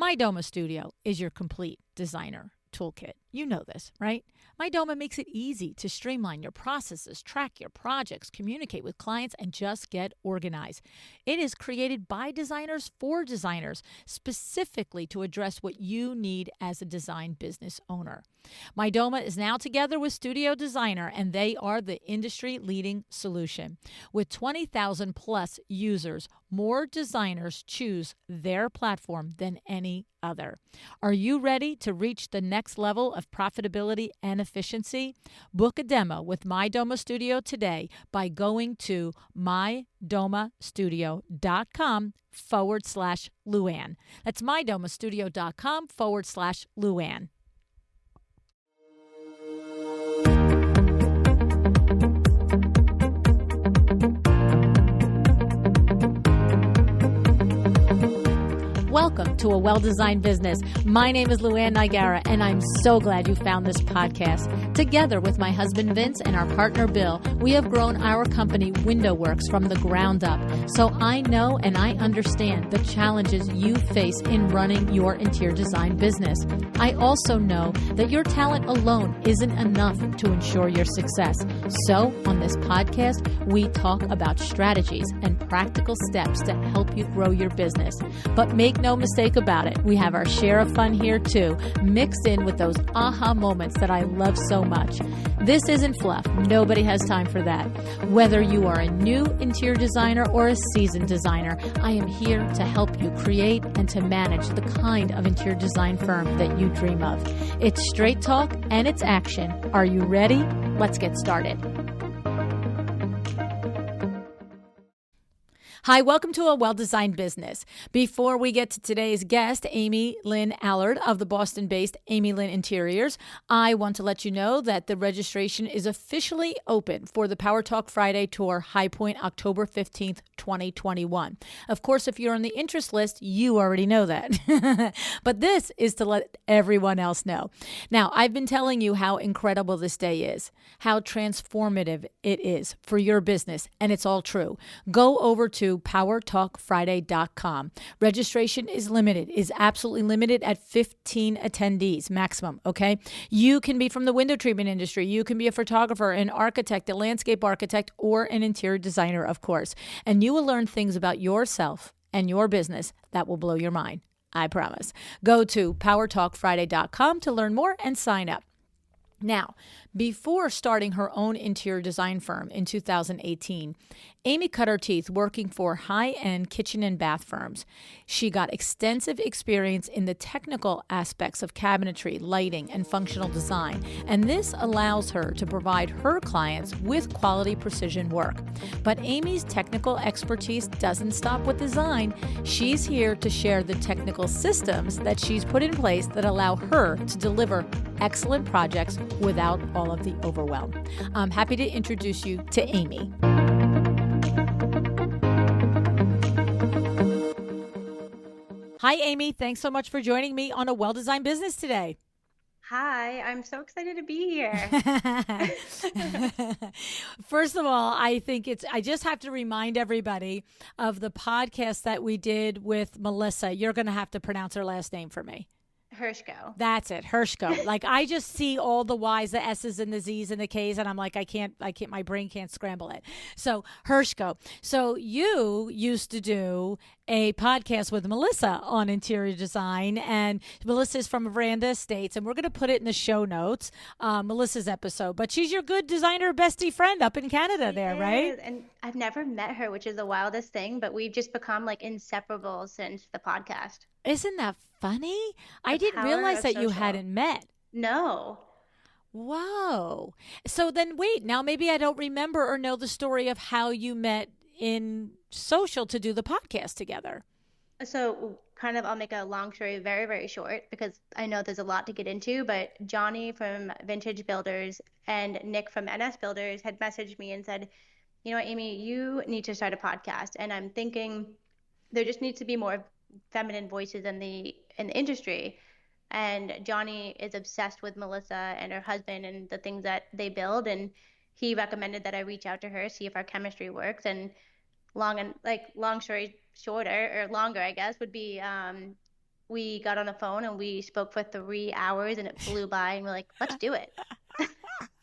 MyDoma Studio is your complete designer toolkit. You know this, right? MyDoma makes it easy to streamline your processes, track your projects, communicate with clients, and just get organized. It is created by designers for designers, specifically to address what you need as a design business owner. MyDoma is now together with Studio Designer, and they are the industry-leading solution. With 20,000 plus users, more designers choose their platform than any other. Are you ready to reach the next level of profitability and efficiency? Book a demo with MyDoma Studio today by going to mydomastudio.com/LuAnn. That's mydomastudio.com/LuAnn. Welcome to A Well-Designed Business. My name is LuAnn Nigara, and I'm so glad you found this podcast. Together with my husband Vince and our partner Bill, we have grown our company WindowWorks from the ground up. So I know and I understand the challenges you face in running your interior design business. I also know that your talent alone isn't enough to ensure your success. So on this podcast, we talk about strategies and practical steps to help you grow your business. But make no mistake about it, we have our share of fun here too, mixed in with those aha moments that I love so much. This isn't fluff. Nobody has time for that. Whether you are a new interior designer or a seasoned designer, I am here to help you create and to manage the kind of interior design firm that you dream of. It's straight talk and it's action. Are you ready? Let's get started. Hi, welcome to A Well-Designed Business. Before we get to today's guest, Amy Lynn Allard of the Boston-based Amy Lynn Interiors, I want to let you know that the registration is officially open for the Power Talk Friday Tour High Point October 15th, 2021. Of course, if you're on the interest list, you already know that. But this is to let everyone else know. Now, I've been telling you how incredible this day is, how transformative it is for your business, and it's all true. Go over to powertalkfriday.com. Registration is limited, is absolutely limited at 15 attendees maximum, okay? You can be from the window treatment industry. You can be a photographer, an architect, a landscape architect, or an interior designer, of course. And you will learn things about yourself and your business that will blow your mind. I promise. Go to powertalkfriday.com to learn more and sign up. Now, before starting her own interior design firm in 2018, Amy cut her teeth working for high-end kitchen and bath firms. She got extensive experience in the technical aspects of cabinetry, lighting, and functional design, and this allows her to provide her clients with quality precision work. But Amy's technical expertise doesn't stop with design. She's here to share the technical systems that she's put in place that allow her to deliver excellent projects without all of the overwhelm. I'm happy to introduce you to Amy. Hi, Amy. Thanks so much for joining me on A Well-Designed Business today. Hi, I'm so excited to be here. First of all, I just have to remind everybody of the podcast that we did with Melissa. You're going to have to pronounce her last name for me. Hershko. That's it, Hershko. Like I just see all the Y's, the S's, and the Z's, and the K's, and I'm like, I can't, my brain can't scramble it. So Hershko. So you used to do a podcast with Melissa on interior design, and Melissa is from Veranda Estates, and we're going to put it in the show notes, Melissa's episode. But she's your good designer bestie friend up in Canada there, right? And I've never met her, which is the wildest thing, but we've just become like inseparable since the podcast. Isn't that funny? I didn't realize that you hadn't met. No. Whoa. So then wait, now maybe I don't remember or know the story of how you met in social to do the podcast together. So kind of, I'll make a long story very, very short because I know there's a lot to get into, but Johnny from Vintage Builders and Nick from NS Builders had messaged me and said, you know what, Amy, you need to start a podcast. And I'm thinking there just needs to be more feminine voices in the industry. And Johnny is obsessed with Melissa and her husband and the things that they build, and he recommended that I reach out to her, see if our chemistry works. And long story shorter, or longer I guess, would be we got on the phone and we spoke for 3 hours and it flew by and we're like, let's do it.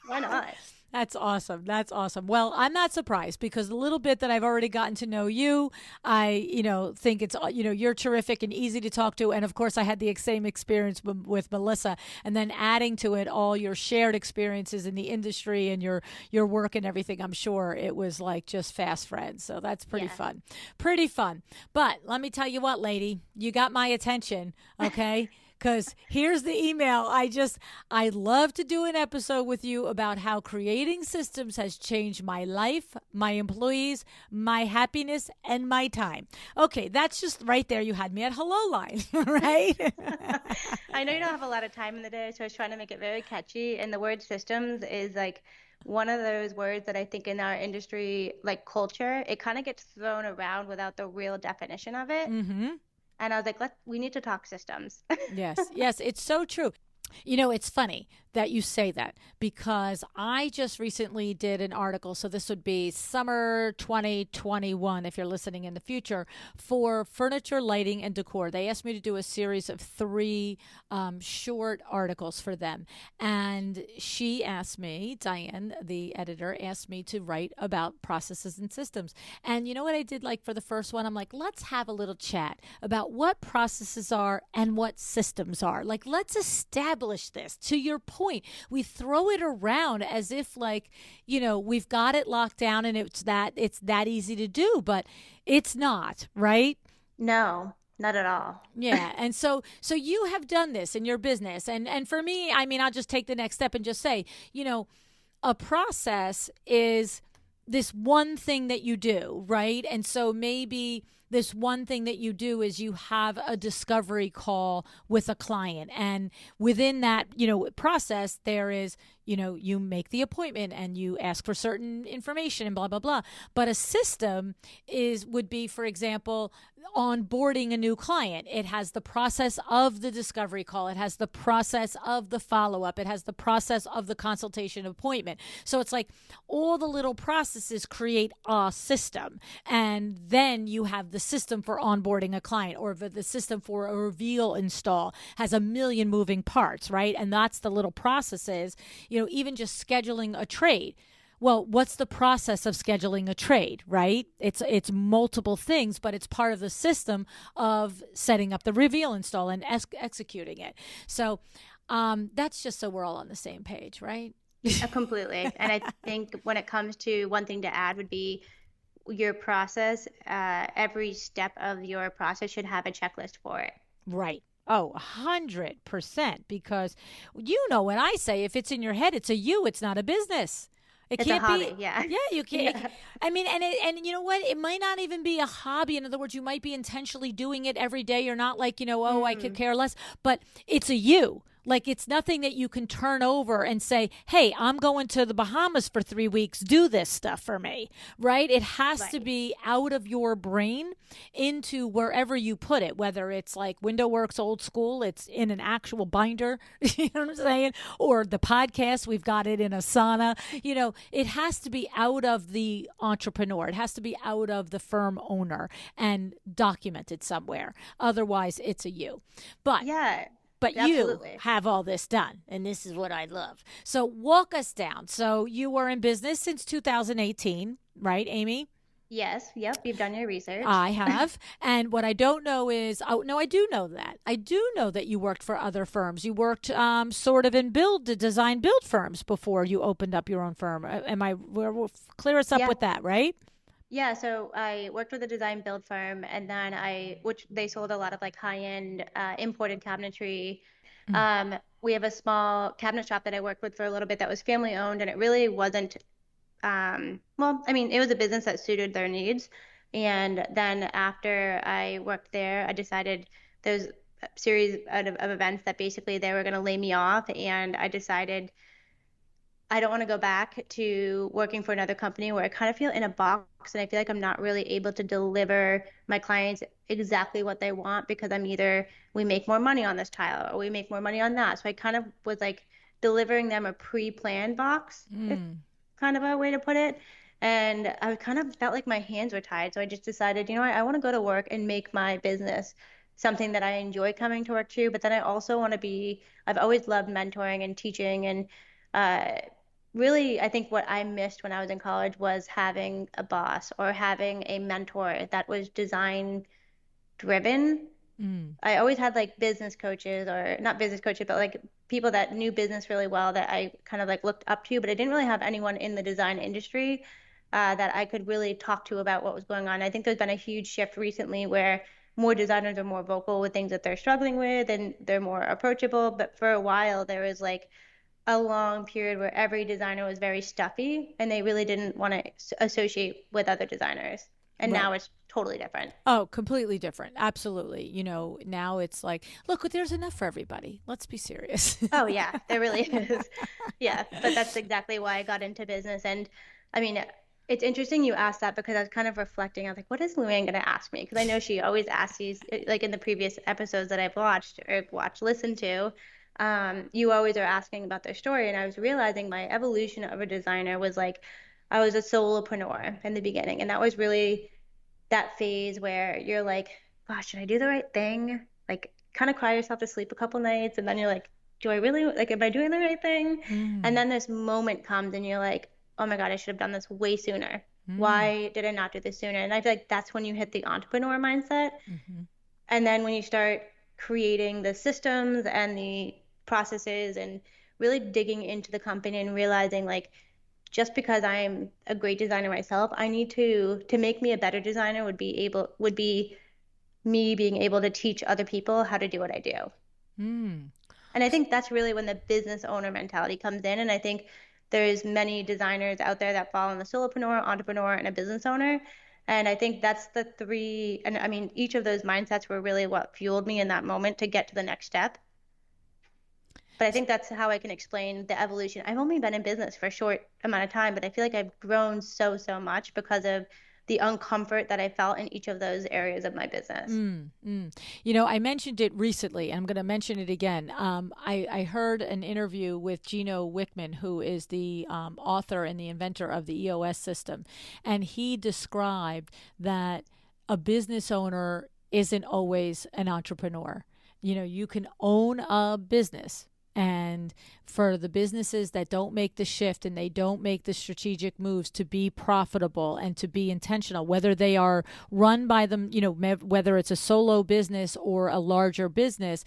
Why not? That's awesome. That's awesome. Well, I'm not surprised because the little bit that I've already gotten to know you, think it's, you're terrific and easy to talk to. And of course, I had the same experience with Melissa, and then adding to it all your shared experiences in the industry and your work and everything. I'm sure it was like just fast friends. So that's pretty Yeah. fun. Pretty fun. But let me tell you what, lady, you got my attention. Okay. Because here's the email. I'd love to do an episode with you about how creating systems has changed my life, my employees, my happiness, and my time. Okay, that's just right there. You had me at hello line, right? I know you don't have a lot of time in the day, so I was trying to make it very catchy. And the word systems is like one of those words that I think in our industry, like culture, it kind of gets thrown around without the real definition of it. Mm-hmm. And I was like, we need to talk systems. Yes, yes, it's so true. It's funny that you say that because I just recently did an article. So this would be summer 2021, if you're listening in the future, for furniture, lighting, and decor. They asked me to do a series of three short articles for them. And she asked me, Diane, the editor, asked me to write about processes and systems. And you know what I did like for the first one? I'm like, let's have a little chat about what processes are and what systems are. Like, let's establish this. To your point, we throw it around as if we've got it locked down and it's that easy to do, but it's not, right? No, not at all. Yeah. And so you have done this in your business. And for me, I mean, I'll just take the next step and just say, a process is this one thing that you do, right? And so maybe this one thing that you do is you have a discovery call with a client. And within that, process, there is, you make the appointment and you ask for certain information and blah, blah, blah. But a system would be, for example, onboarding a new client. It has the process of the discovery call. It has the process of the follow-up. It has the process of the consultation appointment. So it's like all the little processes create a system. And then you have the system for onboarding a client, or the system for a reveal install has a million moving parts, right? And that's the little processes, even just scheduling a trade. Well, what's the process of scheduling a trade, right? It's multiple things, but it's part of the system of setting up the reveal install and executing it. So that's just so we're all on the same page, right? Completely. And I think when it comes to one thing to add would be your process, every step of your process should have a checklist for it. Right. Oh, 100%. Because when I say if it's in your head, it's it's not a business. It It's a can't hobby, be. yeah. Yeah, you can't. Yeah. I mean, and you know what? It might not even be a hobby. In other words, you might be intentionally doing it every day. You're not like, oh, I could care less. But it's a you. Like, it's nothing that you can turn over and say, hey, I'm going to the Bahamas for 3 weeks. Do this stuff for me, right? It has to Right. be out of your brain into wherever you put it, whether it's like WindowWorks old school, it's in an actual binder, you know what I'm saying? Or the podcast, we've got it in Asana. It has to be out of the entrepreneur. It has to be out of the firm owner and documented somewhere. Otherwise, it's a you. But Yeah, but you absolutely. have all this done, and this is what I love. So walk us down. So you were in business since 2018, right, Amy? Yes, yep, you've done your research. I have. And what I don't know is, oh, no, I do know that. I do know that you worked for other firms. You worked sort of in design build firms before you opened up your own firm. Am I, clear us up Yeah, with that, right? yeah, so I worked with a design build firm and then which they sold a lot of like high-end imported cabinetry. Mm. We have a small cabinet shop that I worked with for a little bit that was family owned and it really wasn't, well, I mean, it was a business that suited their needs. And then after I worked there, I decided there's a series of events that basically they were going to lay me off. And I decided I don't want to go back to working for another company where I kind of feel in a box and I feel like I'm not really able to deliver my clients exactly what they want because we make more money on this tile or we make more money on that. So I kind of was like delivering them a pre-planned box, if Mm. kind of a way to put it. And I kind of felt like my hands were tied. So I just decided, I want to go to work and make my business something that I enjoy coming to work to. But then I also want to be, I've always loved mentoring and teaching. And uh, really, I think what I missed when I was in college was having a boss or having a mentor that was design driven. Mm, I always had like business coaches, or not business coaches, but like people that knew business really well that I kind of like looked up to, but I didn't really have anyone in the design industry that I could really talk to about what was going on. I think there's been a huge shift recently where more designers are more vocal with things that they're struggling with and they're more approachable. But for a while, there was like a long period where every designer was very stuffy and they really didn't want to associate with other designers. And right. now it's totally different. Oh, completely different. Absolutely. Now it's like, look, there's enough for everybody. Let's be serious. Oh yeah, there really is. Yeah, but that's exactly why I got into business. And I mean, it's interesting you asked that because I was kind of reflecting. I was like, what is LuAnn going to ask me? Because I know she always asks these, like in the previous episodes that I've listened to. You always are asking about their story. And I was realizing my evolution of a designer was like, I was a solopreneur in the beginning. And that was really that phase where you're like, gosh, should I do the right thing? Like, kind of cry yourself to sleep a couple nights, and then you're like, do I really like, am I doing the right thing? And Mm, then this moment comes, and you're like, oh my God, I should have done this way sooner. mm, Why did I not do this sooner? And I feel like that's when you hit the entrepreneur mindset. mhm. And then when you start creating the systems and the processes and really digging into the company and realizing like just because I'm a great designer myself, I need to make me a better designer would be me being able to teach other people how to do what I do. Mm. And I think that's really when the business owner mentality comes in. And I think there's many designers out there that fall in the solopreneur, entrepreneur, and a business owner. And I think that's the three. And I mean, each of those mindsets were really what fueled me in that moment to get to the next step. But I think that's how I can explain the evolution. I've only been in business for a short amount of time, but I feel like I've grown so, so much because of the uncomfort that I felt in each of those areas of my business. Mm, mm. I mentioned it recently. I'm going to mention it again. I heard an interview with Gino Wickman, who is the author and the inventor of the EOS system. And he described that a business owner isn't always an entrepreneur. You can own a business. And for the businesses that don't make the shift and they don't make the strategic moves to be profitable and to be intentional, whether they are run by them, whether it's a solo business or a larger business,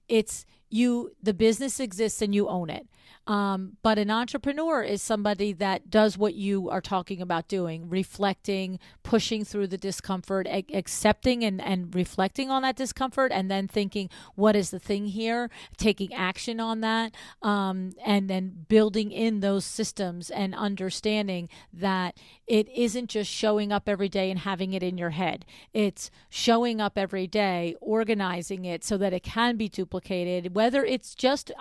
it's the business exists and you own it. But an entrepreneur is somebody that does what you are talking about doing, reflecting, pushing through the discomfort, accepting and reflecting on that discomfort, and then thinking, what is the thing here? Taking action on that, and then building in those systems and understanding that it isn't just showing up every day and having it in your head. It's showing up every day, organizing it so that it can be duplicated, whether it's just,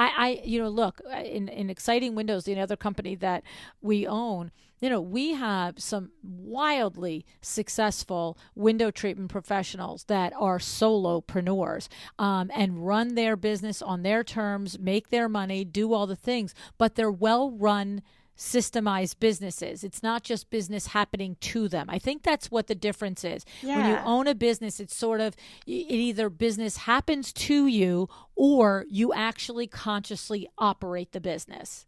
look, in Exciting Windows, the other company that we own, we have some wildly successful window treatment professionals that are solopreneurs, and run their business on their terms, make their money, do all the things, but they're well run, systemized businesses. It's not just business happening to them. I think that's what the difference is. When you Yeah. own a business, it's sort of, it either business happens to you or you actually consciously operate the business.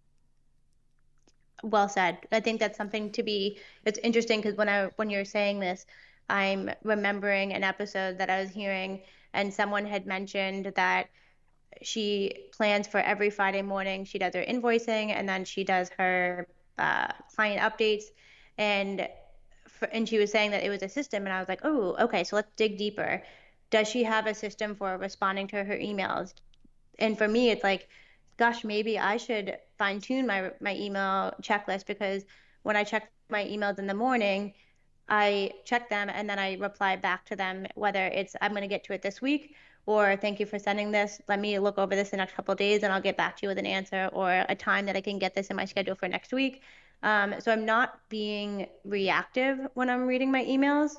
Well said. I think that's something to be, it's interesting because when you're saying this, I'm remembering an episode that I was hearing and someone had mentioned that she plans for every Friday morning. She does her invoicing and then she does her client updates. And and she was saying that it was a system, and I was like, oh, okay, so let's dig deeper. Does she have a system for responding to her emails? And for me, it's like, gosh, maybe I should fine tune my email checklist because when I check my emails in the morning, I check them and then I reply back to them, whether it's I'm going to get to it this week or thank you for sending this. Let me look over this the next couple of days and I'll get back to you with an answer or a time that I can get this in my schedule for next week. So I'm not being reactive when I'm reading my emails.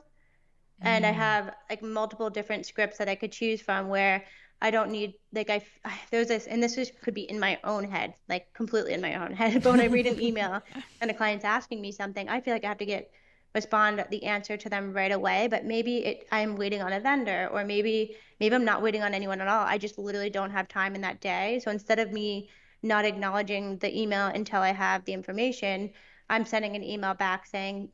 And I Mm. have like multiple different scripts that I could choose from where I don't need like there's this, and this could be in my own head, like completely in my own head. But when I read an email and a client's asking me something, I feel like I have to get respond the answer to them right away, but maybe I'm waiting on a vendor, or maybe I'm not waiting on anyone at all. I just literally don't have time in that day. So instead of me not acknowledging the email until I have the information, I'm sending an email back saying,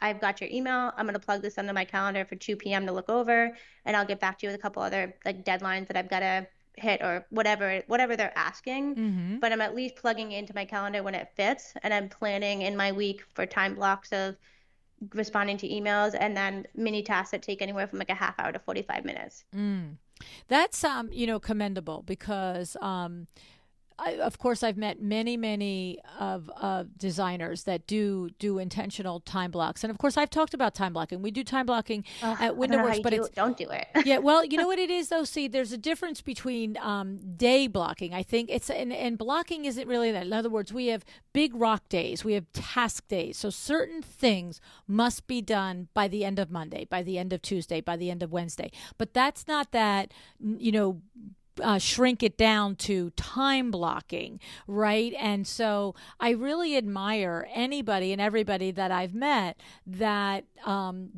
I've got your email. I'm going to plug this into my calendar for 2 p.m. to look over, and I'll get back to you with a couple other like deadlines that I've got to hit, or whatever they're asking. Mm-hmm. But I'm at least plugging into my calendar when it fits, and I'm planning in my week for time blocks of responding to emails, and then mini tasks that take anywhere from like a half hour to 45 minutes. That's commendable, because of course, I've met many of designers that do intentional time blocks, and of course, I've talked about time blocking. We do time blocking at I don't know how WindowWorks, you but do it's it. Don't do it. yeah. Well, you know what it is though. See, there's a difference between day blocking. I think it's and blocking isn't really that. In other words, we have big rock days, we have task days, so certain things must be done by the end of Monday, by the end of Tuesday, by the end of Wednesday. But that's not that shrink it down to time blocking, right? And so I really admire anybody and everybody that I've met that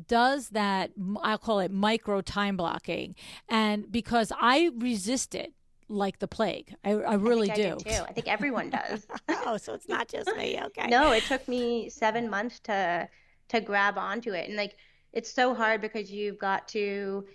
does that. I'll call it micro time blocking, and because I resist it like the plague, I really I do. do too. I think everyone does. Oh, so it's not just me. Okay. No, it took me 7 months to grab onto it, and like it's so hard because you've got to,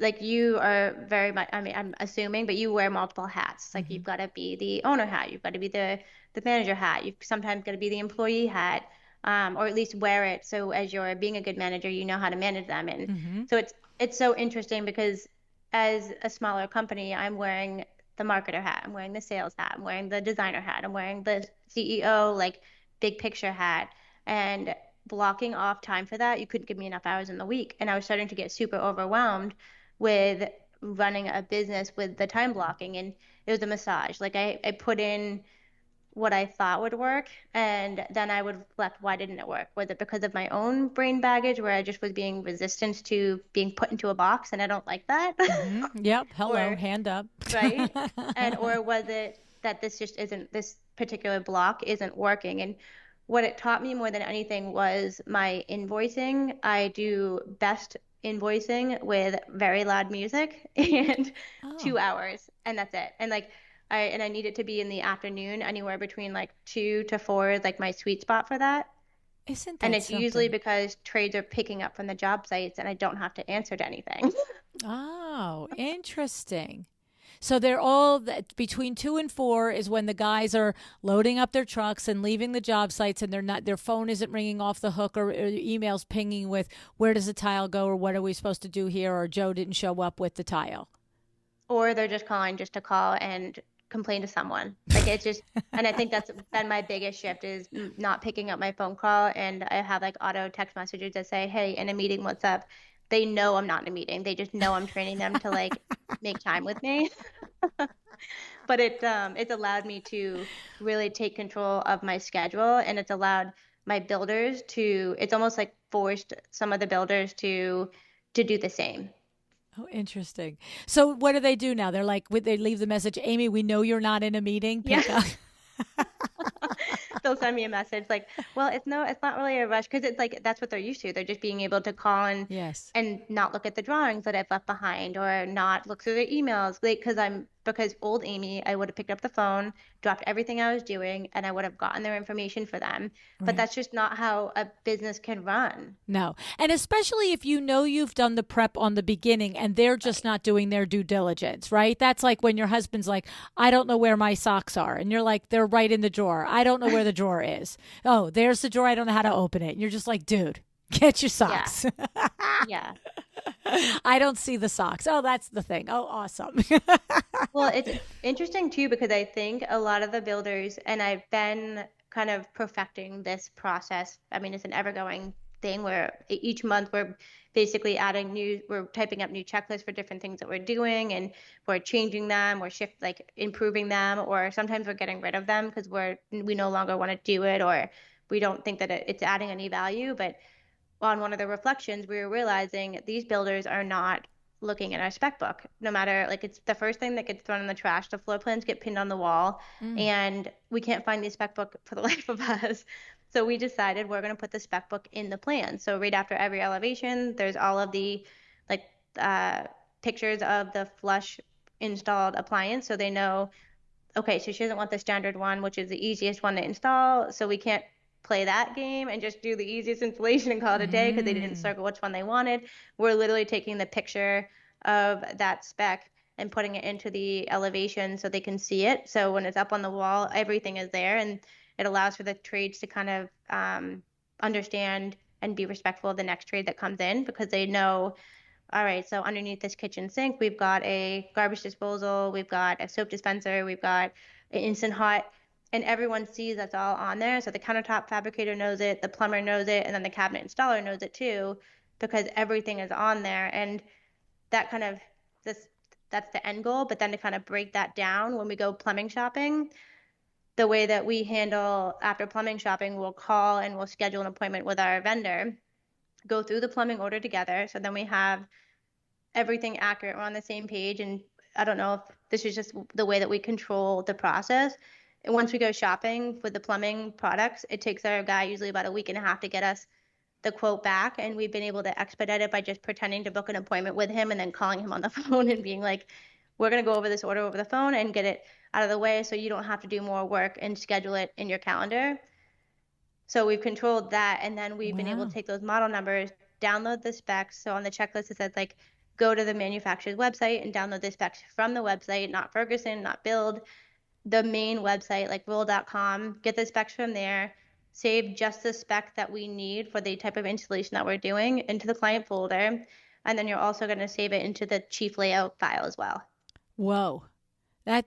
like, you are very much, I mean, I'm assuming, but you wear multiple hats. Like Mm-hmm. you've got to be the owner hat, you've got to be the manager hat, you've sometimes got to be the employee hat, or at least wear it so as you're being a good manager, you know how to manage them. And Mm-hmm. so it's so interesting because as a smaller company, I'm wearing the marketer hat, I'm wearing the sales hat, I'm wearing the designer hat, I'm wearing the CEO, like, big picture hat. And blocking off time for that, you couldn't give me enough hours in the week. And I was starting to get super overwhelmed with running a business with the time blocking. And it was a massage. Like I put in what I thought would work, and then I would reflect, why didn't it work? Was it because of my own brain baggage where I just was being resistant to being put into a box and I don't like that? Mm-hmm. Yep. Hello. Or, Hand up. right? And or was it that this particular block isn't working? And what it taught me more than anything was my invoicing. I do best invoicing with very loud music and Oh, 2 hours, and that's it. And like I need it to be in the afternoon, anywhere between like 2 to 4 is like my sweet spot for that. isn't And that it's usually something? because trades are picking up from the job sites and I don't have to answer to anything. Oh, interesting. So they're all between 2 and 4 is when the guys are loading up their trucks and leaving the job sites, and their phone isn't ringing off the hook, or emails pinging with where does the tile go, or what are we supposed to do here, or Joe didn't show up with the tile. Or they're just calling just to call and complain to someone. Like it's just, and I think that's been my biggest shift is not picking up my phone call. And I have like auto text messages that say, "Hey, in a meeting, what's up?" They know I'm not in a meeting. They just know I'm training them to like make time with me. But it's allowed me to really take control of my schedule, and it's allowed my builders to, it's almost like forced some of the builders to do the same. Oh, interesting. So what do they do now? They're like, they leave the message, Amy, we know you're not in a meeting. Yeah. Pick up. They'll send me a message like, well, it's not really a rush, because it's like that's what they're used to. They're just being able to call Yes. and not look at the drawings that I've left behind, or not look through their emails. Like, because old Amy, I would have picked up the phone, dropped everything I was doing, and I would have gotten their information for them. But Right. that's just not how a business can run. No. And especially if you know you've done the prep on the beginning and they're just Right. not doing their due diligence, right? That's like when your husband's like, I don't know where my socks are. And you're like, they're right in the drawer. I don't know where the drawer is. Oh, there's the drawer. I don't know how to open it. And you're just like, dude, get your Yeah. socks. Yeah. I don't see the socks. Oh, that's the thing. Oh, awesome. Well, it's interesting too because I think a lot of the builders, and I've been kind of perfecting this process. I mean, it's an ever-going thing where each month we're basically we're typing up new checklists for different things that we're doing, and we're changing them, or improving them, or sometimes we're getting rid of them because we no longer want to do it, or we don't think that it's adding any value. But on one of the reflections, we were realizing these builders are not looking at our spec book. No matter, like, it's the first thing that gets thrown in the trash. The floor plans get pinned on the wall, Mm. and we can't find the spec book for the life of us. So we decided we're going to put the spec book in the plan. So right after every elevation, there's all of the like pictures of the flush installed appliance. So they know, okay, so she doesn't want the standard one, which is the easiest one to install. So we can't play that game and just do the easiest installation and call it a day because they didn't circle which one they wanted. We're literally taking the picture of that spec and putting it into the elevation so they can see it. So when it's up on the wall, everything is there, and it allows for the trades to kind of understand and be respectful of the next trade that comes in because they know, all right, so underneath this kitchen sink, we've got a garbage disposal, we've got a soap dispenser, we've got an instant hot, and everyone sees that's all on there. So the countertop fabricator knows it, the plumber knows it, and then the cabinet installer knows it too, because everything is on there. And that kind of this that's the end goal. But then to kind of break that down when we go plumbing shopping, the way that we handle after plumbing shopping, we'll call and we'll schedule an appointment with our vendor, go through the plumbing order together. So then we have everything accurate. We're on the same page. And I don't know if this is just the way that we control the process. And once we go shopping with the plumbing products, it takes our guy usually about a week and a half to get us the quote back. And we've been able to expedite it by just pretending to book an appointment with him and then calling him on the phone and being like, we're going to go over this order over the phone and get it out of the way so you don't have to do more work and schedule it in your calendar. So we've controlled that. And then we've been able to take those model numbers, download the specs. So on the checklist, it says like, go to the manufacturer's website and download the specs from the website, not Ferguson, not Build, the main website like roll.com, get the specs from there, save just the spec that we need for the type of installation that we're doing into the client folder. And then you're also going to save it into the chief layout file as well. Whoa.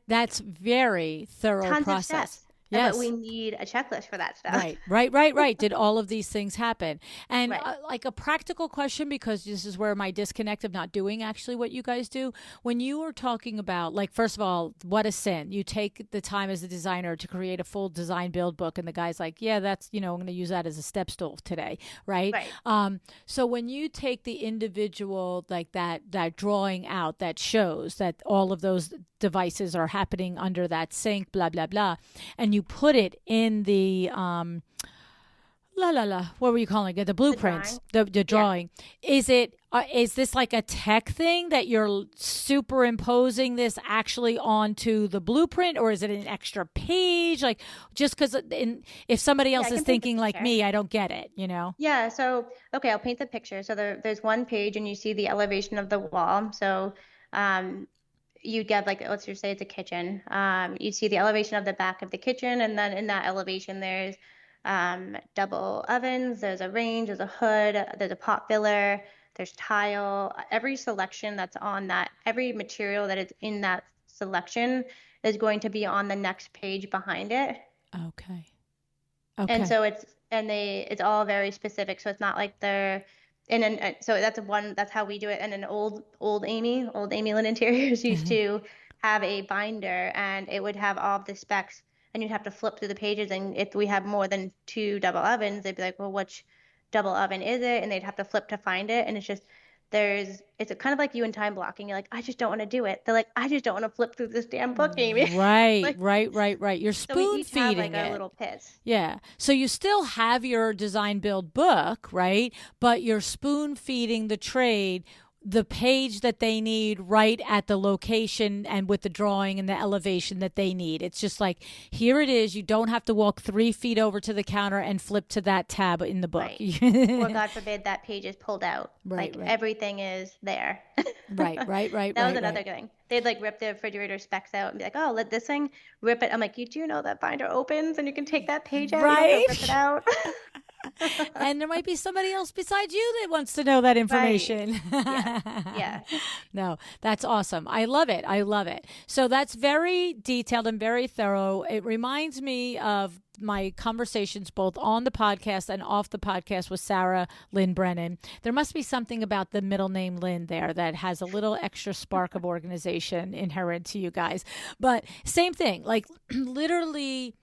That's very thorough Tons process. Of steps. Yes. But we need a checklist for that stuff. Right. Did all of these things happen? And Right. Like a practical question, because this is where my disconnect of not doing actually what you guys do. When you were talking about, like, first of all, what a sin. You take the time as a designer to create a full design build book, and the guy's like, yeah, that's, I'm going to use that as a step stool today, right? So when you take the individual, like that drawing out that shows that all of those devices are happening under that sink, blah, blah, blah, and you put it in the what were you calling it? The blueprints, the drawing. Yeah. Is this like a tech thing that you're superimposing this actually onto the blueprint, or is it an extra page? Like, just because if somebody else is thinking like me, I don't get it, Yeah. So, okay, I'll paint the picture. So there's one page and you see the elevation of the wall. So, you get like, let's just say it's a kitchen. You see the elevation of the back of the kitchen, and then in that elevation, there's double ovens, there's a range, there's a hood, there's a pot filler, there's tile. Every selection that's on that, every material that is in that selection is going to be on the next page behind it. Okay. And so it's all very specific. So it's not like so that's how we do it. And an old Amy Lynn Interiors used to have a binder, and it would have all of the specs, and you'd have to flip through the pages. And if we have more than 2 double ovens, they'd be like, well, which double oven is it? And they'd have to flip to find it. And it's just, it's kind of like you in time blocking. You're like, I just don't want to do it. They're like, I just don't want to flip through this damn book, Amy. Right, right. You're spoon feeding feeding like it. A little pits. Yeah. So you still have your design build book, right? But you're spoon feeding the trade the page that they need right at the location and with the drawing and the elevation that they need. It's just like, here it is. You don't have to walk 3 feet over to the counter and flip to that tab in the book. Right. Or God forbid that page is pulled out. Right. Everything is there. Right. That was another thing. They'd like rip the refrigerator specs out and be like, oh, let this thing rip it. I'm like, you do know that binder opens and you can take that page out. Right. You don't have to rip it out. And there might be somebody else besides you that wants to know that information. Right. Yeah. No, that's awesome. I love it. So that's very detailed and very thorough. It reminds me of my conversations both on the podcast and off the podcast with Sarah Lynn Brennan. There must be something about the middle name Lynn there that has a little extra spark of organization inherent to you guys. But same thing, like literally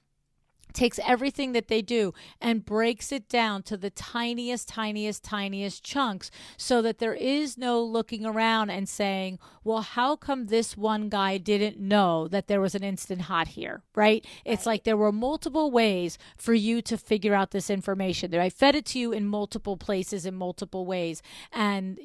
takes everything that they do and breaks it down to the tiniest, tiniest, tiniest chunks so that there is no looking around and saying, well, how come this one guy didn't know that there was an instant hot here, right? It's like Right. there were multiple ways for you to figure out this information. I fed it to you in multiple places in multiple ways. And,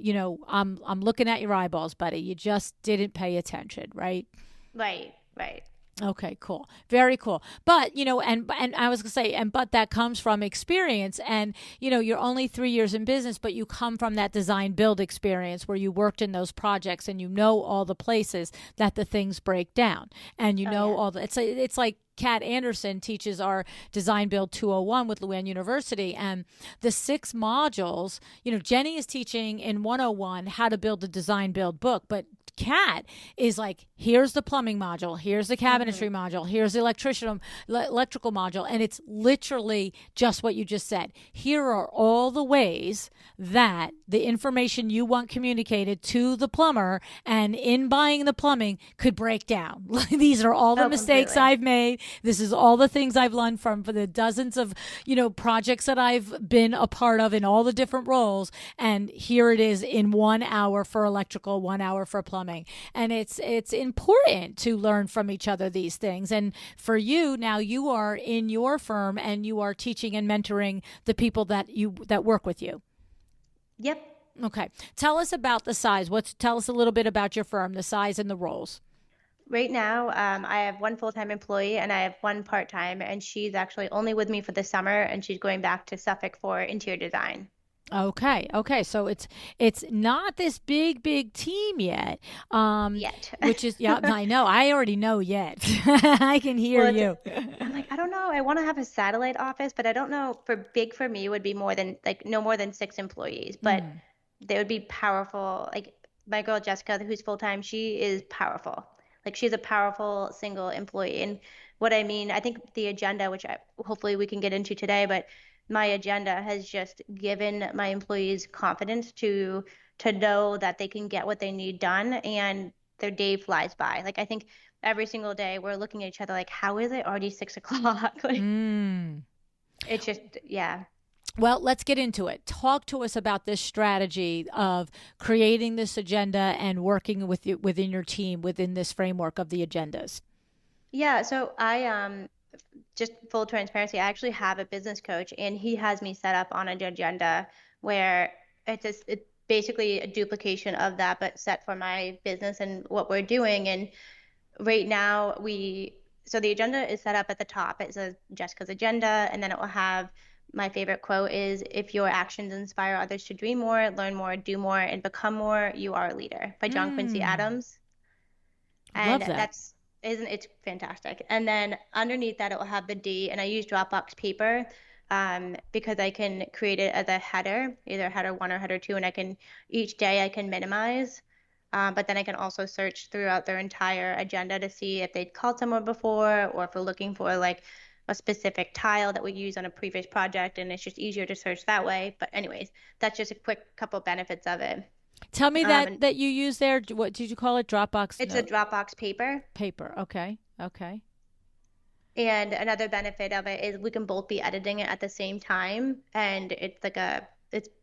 I'm looking at your eyeballs, buddy. You just didn't pay attention, right? Right. Right. Okay, cool. Very cool. But, and I was going to say, but that comes from experience. And, you're only 3 years in business, but you come from that design build experience where you worked in those projects and you know all the places that the things break down. And Oh yeah. it's like Kat Anderson teaches our Design Build 201 with LuAnn University. And the 6 modules, Jenny is teaching in 101 how to build a design build book, but Kat is like, here's the plumbing module, here's the cabinetry module, here's the electrical module, and it's literally just what you just said. Here are all the ways that the information you want communicated to the plumber and in buying the plumbing could break down. These are all the Oh, mistakes completely. I've made. This is all the things I've learned from for the dozens of, projects that I've been a part of in all the different roles. And here it is in 1 hour for electrical, 1 hour for plumbing. And it's important to learn from each other these things. And for you, now you are in your firm and you are teaching and mentoring the people that work with you. Yep. Okay. Tell us about the size. Tell us a little bit about your firm, the size and the roles. Right now, I have one full-time employee and I have one part-time, and she's actually only with me for the summer, and she's going back to Suffolk for interior design. Okay. Okay. So it's not this big team yet. Yet. Which is, yeah, I know. I already know yet. I can hear Well, you. I'm like, I don't know. I want to have a satellite office, but I don't know. For me would be more than like no more than 6 employees, but Mm. they would be powerful. Like my girl Jessica, who's full time, she is powerful. Like she's a powerful single employee. And what I mean, I think the agenda, which hopefully we can get into today, but my agenda has just given my employees confidence to know that they can get what they need done, and their day flies by. Like I think every single day we're looking at each other like, how is it already 6 o'clock? Like Mm. it's just, yeah. Well, let's get into it. Talk to us about this strategy of creating this agenda and working with you within your team within this framework of the agendas. Yeah, so I just full transparency, I actually have a business coach and he has me set up on an agenda where it's basically a duplication of that but set for my business and what we're doing. And right now so the agenda is set up at the top. It says Jessica's agenda, and then it will have my favorite quote is, if your actions inspire others to dream more, learn more, do more, and become more, you are a leader, by John Quincy Mm. Adams. And Love that. that's isn't it's fantastic. And then underneath that it will have the D, and I use Dropbox paper because I can create it as a header, either header one or header two, and I can each day I can minimize. But then I can also search throughout their entire agenda to see if they'd called someone before, or if we're looking for like a specific tile that we use on a previous project, and it's just easier to search that way. But anyways, that's just a quick couple benefits of it. Tell me And that you use there. What did you call it? Dropbox it's a note Dropbox paper. paper. Okay. Okay. And another benefit of it is we can both be editing it at the same time, and it's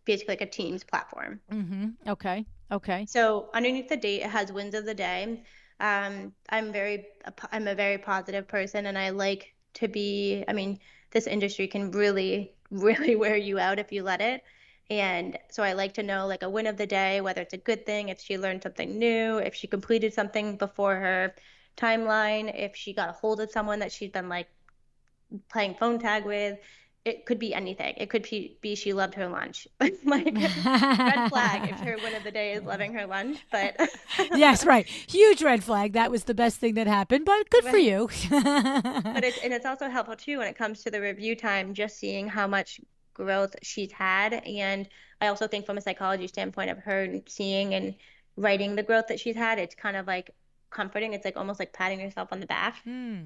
basically like a Teams platform. Mm-hmm. Okay. Okay. So underneath the date, it has wins of the day. I'm a very positive person, and I like to be. I mean, this industry can really, really wear you out if you let it. And so I like to know like a win of the day, whether it's a good thing, if she learned something new, if she completed something before her timeline, if she got a hold of someone that she's been like playing phone tag with. It could be anything. It could be she loved her lunch. Like red flag if her win of the day is loving her lunch, but Yes, right. Huge red flag. That was the best thing that happened, but good for right. you. But it's also helpful too when it comes to the review time, just seeing how much growth she's had. And I also think from a psychology standpoint of her seeing and writing the growth that she's had, it's kind of like comforting. It's like almost like patting yourself on the back. Hmm.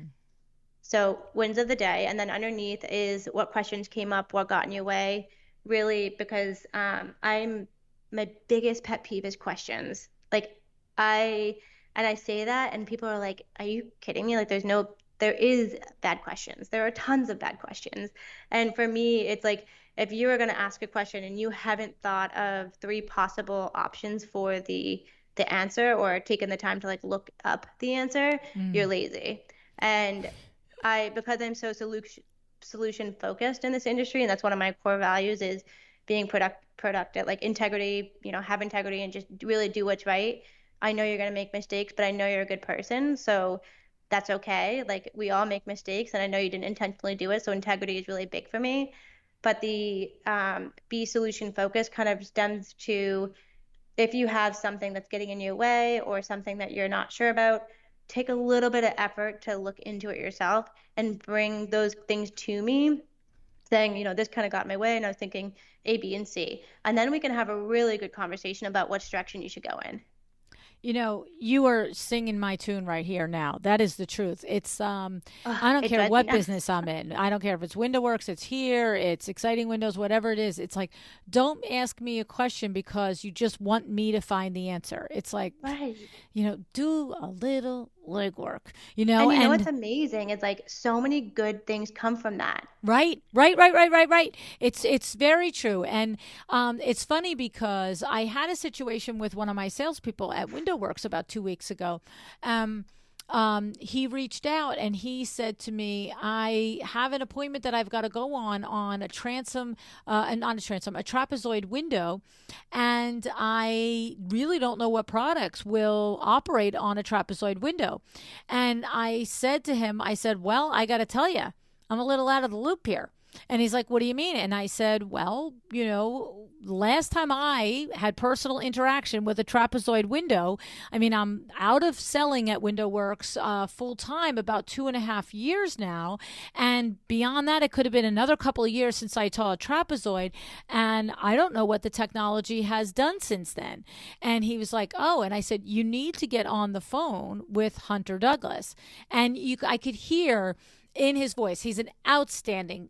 So wins of the day, and then underneath is what questions came up, what got in your way, really, because I'm my biggest pet peeve is questions. Like I and I say that, and people are like, "Are you kidding me?" Like there's no there is bad questions. There are tons of bad questions. And for me, it's like if you are going to ask a question and you haven't thought of three possible options for the answer or taken the time to like look up the answer, you're Mm. lazy. And because I'm so solution focused in this industry, and that's one of my core values is being productive, like integrity, have integrity and just really do what's right. I know you're going to make mistakes, but I know you're a good person. So that's okay. Like we all make mistakes, and I know you didn't intentionally do it. So integrity is really big for me. But the be solution focused kind of stems to if you have something that's getting in your way or something that you're not sure about, take a little bit of effort to look into it yourself and bring those things to me, saying, this kind of got in my way, and I was thinking A, B, and C. And then we can have a really good conversation about which direction you should go in. You are singing my tune right here now. That is the truth. It's Ugh, I don't it care drives me what nuts. business I'm in. I don't care if it's Window Works, it's here, it's Exciting Windows, whatever it is. It's like, don't ask me a question because you just want me to find the answer. It's like, Right. do a little legwork, And what's and amazing is like so many good things come from that. right. It's very true, and it's funny because I had a situation with one of my salespeople at WindowWorks about 2 weeks ago. Um, he reached out and he said to me, "I have an appointment that I've got to go on a transom, and not a transom, a trapezoid window, and I really don't know what products will operate on a trapezoid window." And I said to him, I said, "Well, I got to tell you, I'm a little out of the loop here." And he's like, "What do you mean?" And I said, "Well, last time I had personal interaction with a trapezoid window, I mean, I'm out of selling at WindowWorks full time about 2.5 years now. And beyond that, it could have been another couple of years since I saw a trapezoid. And I don't know what the technology has done since then." And he was like, "Oh," and I said, "You need to get on the phone with Hunter Douglas." And I could hear in his voice, he's an outstanding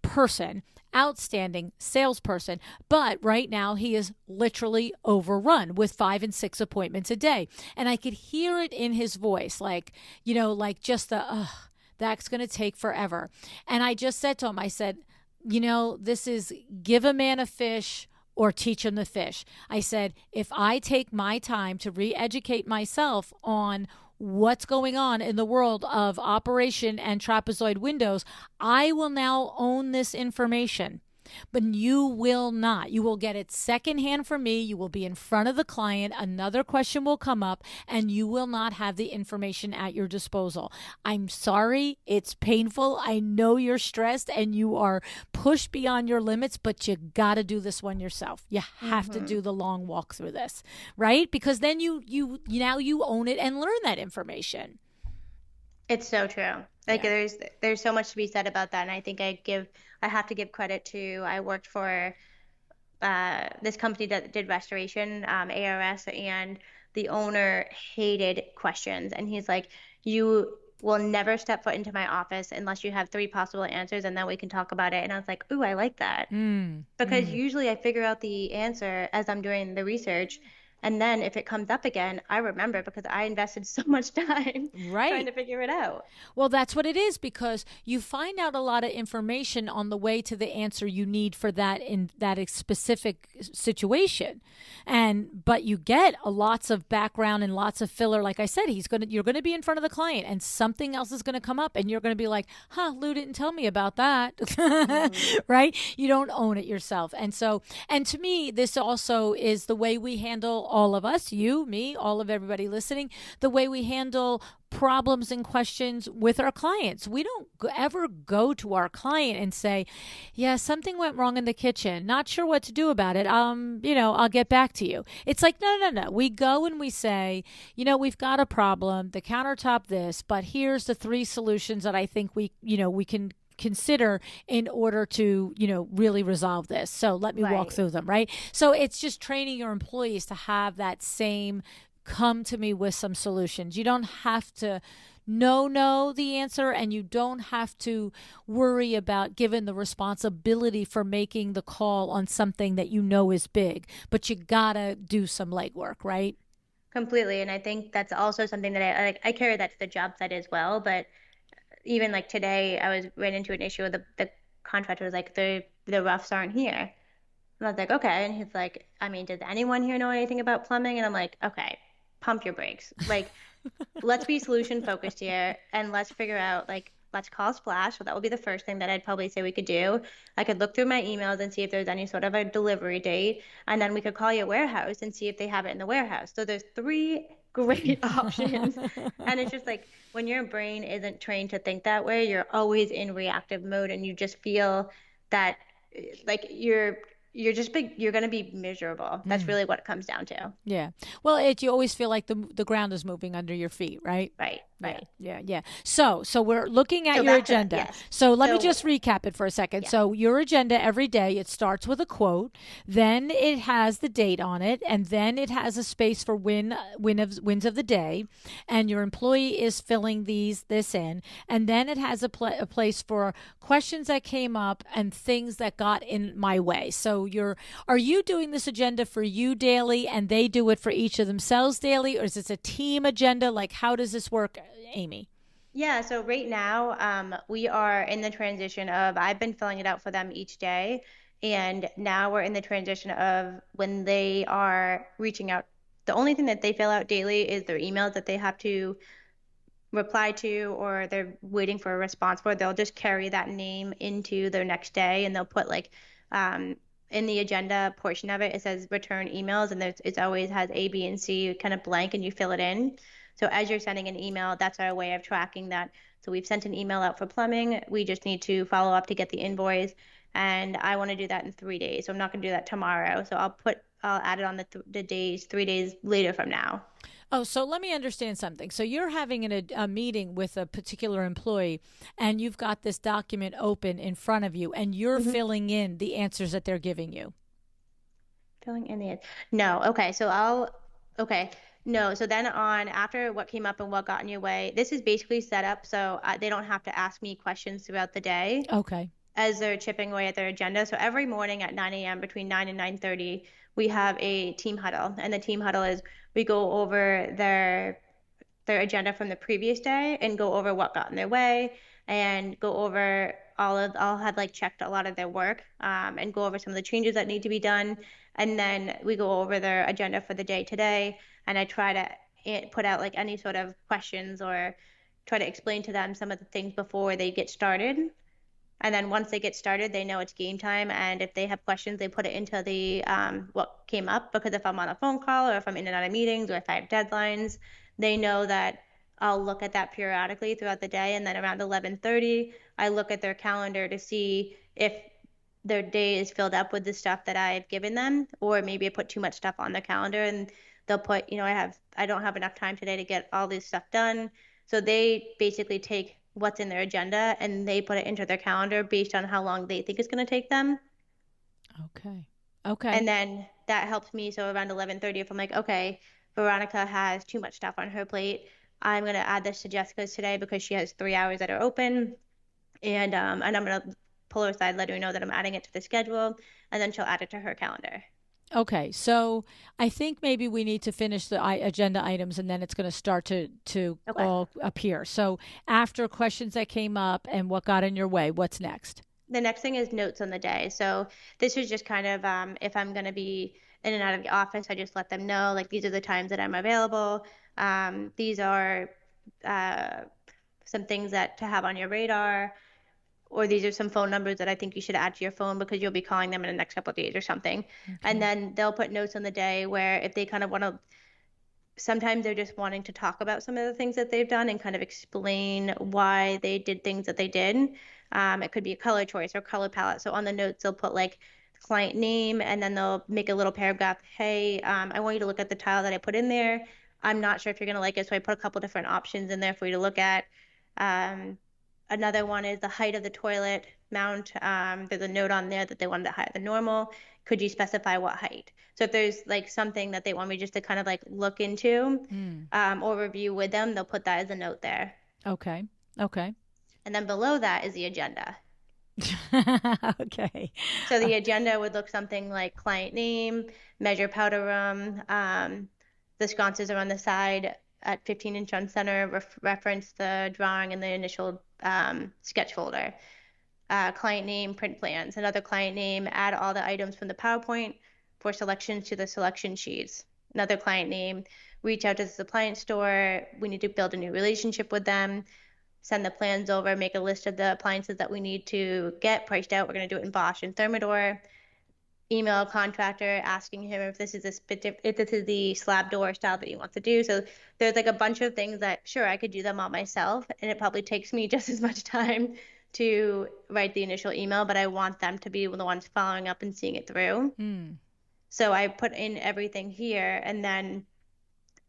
person, outstanding salesperson, but right now he is literally overrun with 5 and 6 appointments a day. And I could hear it in his voice, like just that's going to take forever. And I just said to him, I said, this is give a man a fish or teach him the fish. I said, if I take my time to re educate myself on what's going on in the world of operation and trapezoid windows, I will now own this information. But you will not. You will get it secondhand from me. You will be in front of the client. Another question will come up, and you will not have the information at your disposal. I'm sorry. It's painful. I know you're stressed and you are pushed beyond your limits, but you got to do this one yourself. You have to Hmm. do the long walk through this, right? Because then you now you own it and learn that information. It's so true. Like Yeah. there's so much to be said about that, and I think I have to give credit to I worked for this company that did restoration, ARS, and the owner hated questions. And he's like, "You will never step foot into my office unless you have three possible answers, and then we can talk about it." And I was like, "Ooh, I like that." Mm, Because mm. usually I figure out the answer as I'm doing the research. And then if it comes up again, I remember because I invested so much time trying Right. to figure it out. Well, that's what it is because you find out a lot of information on the way to the answer you need for that in that specific situation. And but you get lots of background and lots of filler. Like I said, you're gonna be in front of the client and something else is gonna come up and you're gonna be like, "Huh, Lou didn't tell me about that." Hmm. Right? You don't own it yourself. And to me, this also is the way we handle all of us, you, me, all of everybody listening, the way we handle problems and questions with our clients. We don't ever go to our client and say, "Yeah, something went wrong in the kitchen. Not sure what to do about it. I'll get back to you." It's like, no. We go and we say, "We've got a problem, the countertop this, but here's the three solutions that I think we can consider in order to really resolve this, so let me walk Right. through them," right? So it's just training your employees to have that same come to me with some solutions. You don't have to know the answer, and you don't have to worry about giving the responsibility for making the call on something that is big, but you gotta do some legwork, right? Completely. And I think that's also something that I carry that to the job site as well. But even like today, I was ran into an issue with the contractor was like, the roughs aren't here. And I was like, okay. And he's like, I mean, does anyone here know anything about plumbing? And I'm like, okay, pump your brakes. Like, let's be solution focused here and let's figure out like let's call Splash. So that would be the first thing that I'd probably say we could do. I could look through my emails and see if there's any sort of a delivery date, and then we could call your warehouse and see if they have it in the warehouse. So there's three great options. And it's just like when your brain isn't trained to think that way, you're always in reactive mode and you just feel that like you're going to be miserable. That's really what it comes down to. Yeah. Well, you always feel like the ground is moving under your feet, right? Right, Yeah, right. yeah, yeah. So we're looking at So your back to agenda. yes. So let me So just recap it for a second. yeah. So your agenda every day, it starts with a quote, then it has the date on it, and then it has a space for wins of the day, and your employee is filling this in, and then it has a place for questions that came up and things that got in my way. So are you doing this agenda for you daily, and they do it for each of themselves daily, or is this a team agenda? Like, how does this work, Amy? Yeah, so right now, we are in the transition of I've been filling it out for them each day, and now we're in the transition of when they are reaching out. The only thing that they fill out daily is their emails that they have to reply to or they're waiting for a response for. They'll just carry that name into their next day, and they'll put like in the agenda portion of it, it says return emails, and it's always has A, B, and C kind of blank, and you fill it in. So as you're sending an email, that's our way of tracking that. So we've sent an email out for plumbing. We just need to follow up to get the invoice. And I want to do that in 3 days. So I'm not going to do that tomorrow. So I'll add it on the days, 3 days later from now. Oh, so let me understand something. So you're having a meeting with a particular employee, and you've got this document open in front of you, and you're Mm-hmm. filling in the answers that they're giving you. Filling in the no. Okay, okay. No, so then on after what came up and what got in your way, this is basically set up so they don't have to ask me questions throughout the day Okay. as they're chipping away at their agenda. So every morning at 9 a.m. between 9 and 9:30, we have a team huddle, and the team huddle is we go over their agenda from the previous day and go over what got in their way and go over I'll have like checked a lot of their work and go over some of the changes that need to be done, and then we go over their agenda for the day today, and I try to put out like any sort of questions or try to explain to them some of the things before they get started, and then once they get started, they know it's game time. And if they have questions, they put it into the what came up. Because if I'm on a phone call or if I'm in and out of meetings or if I have deadlines, they know that I'll look at that periodically throughout the day. And then around 11:30, I look at their calendar to see if their day is filled up with the stuff that I've given them, or maybe I put too much stuff on their calendar and they'll put, I don't have enough time today to get all this stuff done. So they basically take what's in their agenda and they put it into their calendar based on how long they think it's going to take them. Okay. Okay. And then that helps me. So around 11:30, if I'm like, okay, Veronica has too much stuff on her plate, I'm going to add this to Jessica's today because she has 3 hours that are open. And I'm going to pull her aside, let her know that I'm adding it to the schedule, and then she'll add it to her calendar. Okay, so I think maybe we need to finish the agenda items, and then it's going to start to Okay. all appear. So after questions that came up and what got in your way, what's next? The next thing is notes on the day. So this is just kind of if I'm going to be in and out of the office, I just let them know like these are the times that I'm available. These are uh, some things that to have on your radar, or these are some phone numbers that I think you should add to your phone because you'll be calling them in the next couple of days or something. And Okay. then they'll put notes on the day where if they kind of want to, sometimes they're just wanting to talk about some of the things that they've done and kind of explain why they did things that they did. It could be a color choice or color palette. So on the notes, they'll put like client name and then they'll make a little paragraph. Hey, I want you to look at the tile that I put in there. I'm not sure if you're going to like it. So I put a couple different options in there for you to look at. Um, Another one is the height of the toilet mount. There's a note on there that they wanted it higher than normal. Could you specify what height? So if there's like something that they want me just to kind of like look into Mm. or review with them, they'll put that as a note there. Okay. Okay. And then below that is the agenda. Okay. So the agenda would look something like client name, measure powder room, the sconces are on the side. at 15-inch on center, reference the drawing in the initial sketch folder. Client name, print plans. Another client name, add all the items from the PowerPoint for selections to the selection sheets. Another client name, reach out to the appliance store. We need to build a new relationship with them. Send the plans over, make a list of the appliances that we need to get priced out. We're going to do it in Bosch and Thermador. Email a contractor asking him if this is the slab door style that he wants to do. So there's like a bunch of things that sure I could do them all myself, and it probably takes me just as much time to write the initial email, but I want them to be the ones following up and seeing it through. So I put in everything here, and then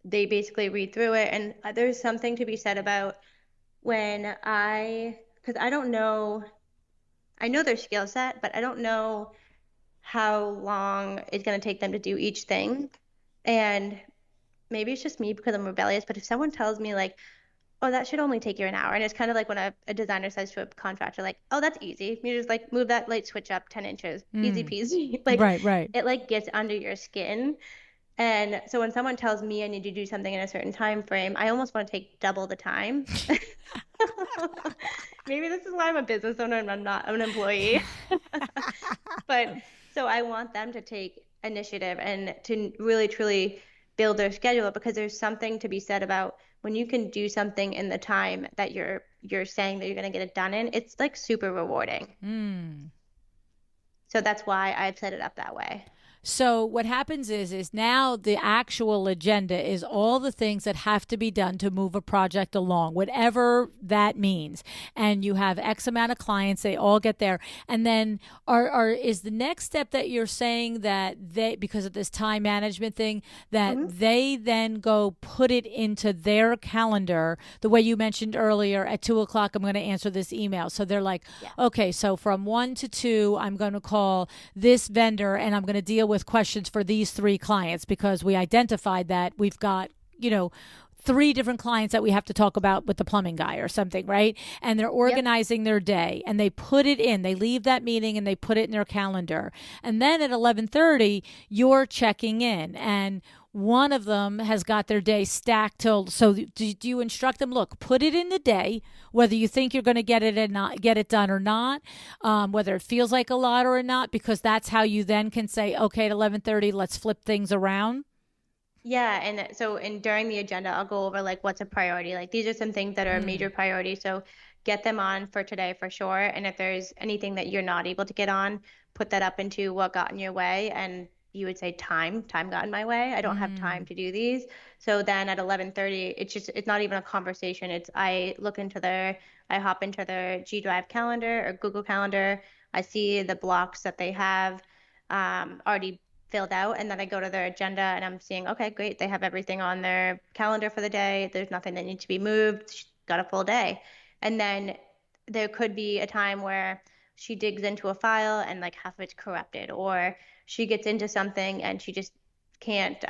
they basically read through it. And there's something to be said about because I don't know, I know their skill set, but I don't know how long it's going to take them to do each thing. And maybe it's just me because I'm rebellious, but if someone tells me like, oh, that should only take you an hour. And it's kind of like when a designer says to a contractor, like, oh, that's easy. You just like move that light switch up 10 inches, easy peasy. Like, Right. it like gets under your skin. And so when someone tells me I need to do something in a certain time frame, I almost want to take double the time. Maybe this is why I'm a business owner and I'm not an employee. But so I want them to take initiative and to really truly build their schedule, because there's something to be said about when you can do something in the time that you're saying that you're going to get it done in, it's like super rewarding. So that's why I've set it up that way. So what happens is now the actual agenda is all the things that have to be done to move a project along, whatever that means. And you have X amount of clients, they all get there. And then is the next step that you're saying that they, because of this time management thing, that they then go put it into their calendar, the way you mentioned earlier, at 2:00, I'm going to answer this email. So they're like, okay, so from 1 to 2, I'm going to call this vendor and I'm going to deal with questions for these 3 clients, because we identified that we've got, 3 different clients that we have to talk about with the plumbing guy or something, right? And they're organizing their day and they put it in, they leave that meeting and they put it in their calendar. And then at 11:30, you're checking in, and one of them has got their day stacked till, so do you instruct them, look, put it in the day, whether you think you're going to get it and not get it done or not, whether it feels like a lot or not, because that's how you then can say, okay, at 11:30, let's flip things around. Yeah, and so during the agenda, I'll go over like what's a priority. Like these are some things that are a major priority. So get them on for today for sure. And if there's anything that you're not able to get on, put that up into what got in your way. And you would say time got in my way. I don't have time to do these. So then at 11:30, it's not even a conversation. I hop into their G Drive calendar or Google Calendar. I see the blocks that they have already filled out, and then I go to their agenda and I'm seeing, okay, great, they have everything on their calendar for the day. There's nothing that needs to be moved. She's got a full day. And then there could be a time where she digs into a file and like half of it's corrupted, or she gets into something and she just can't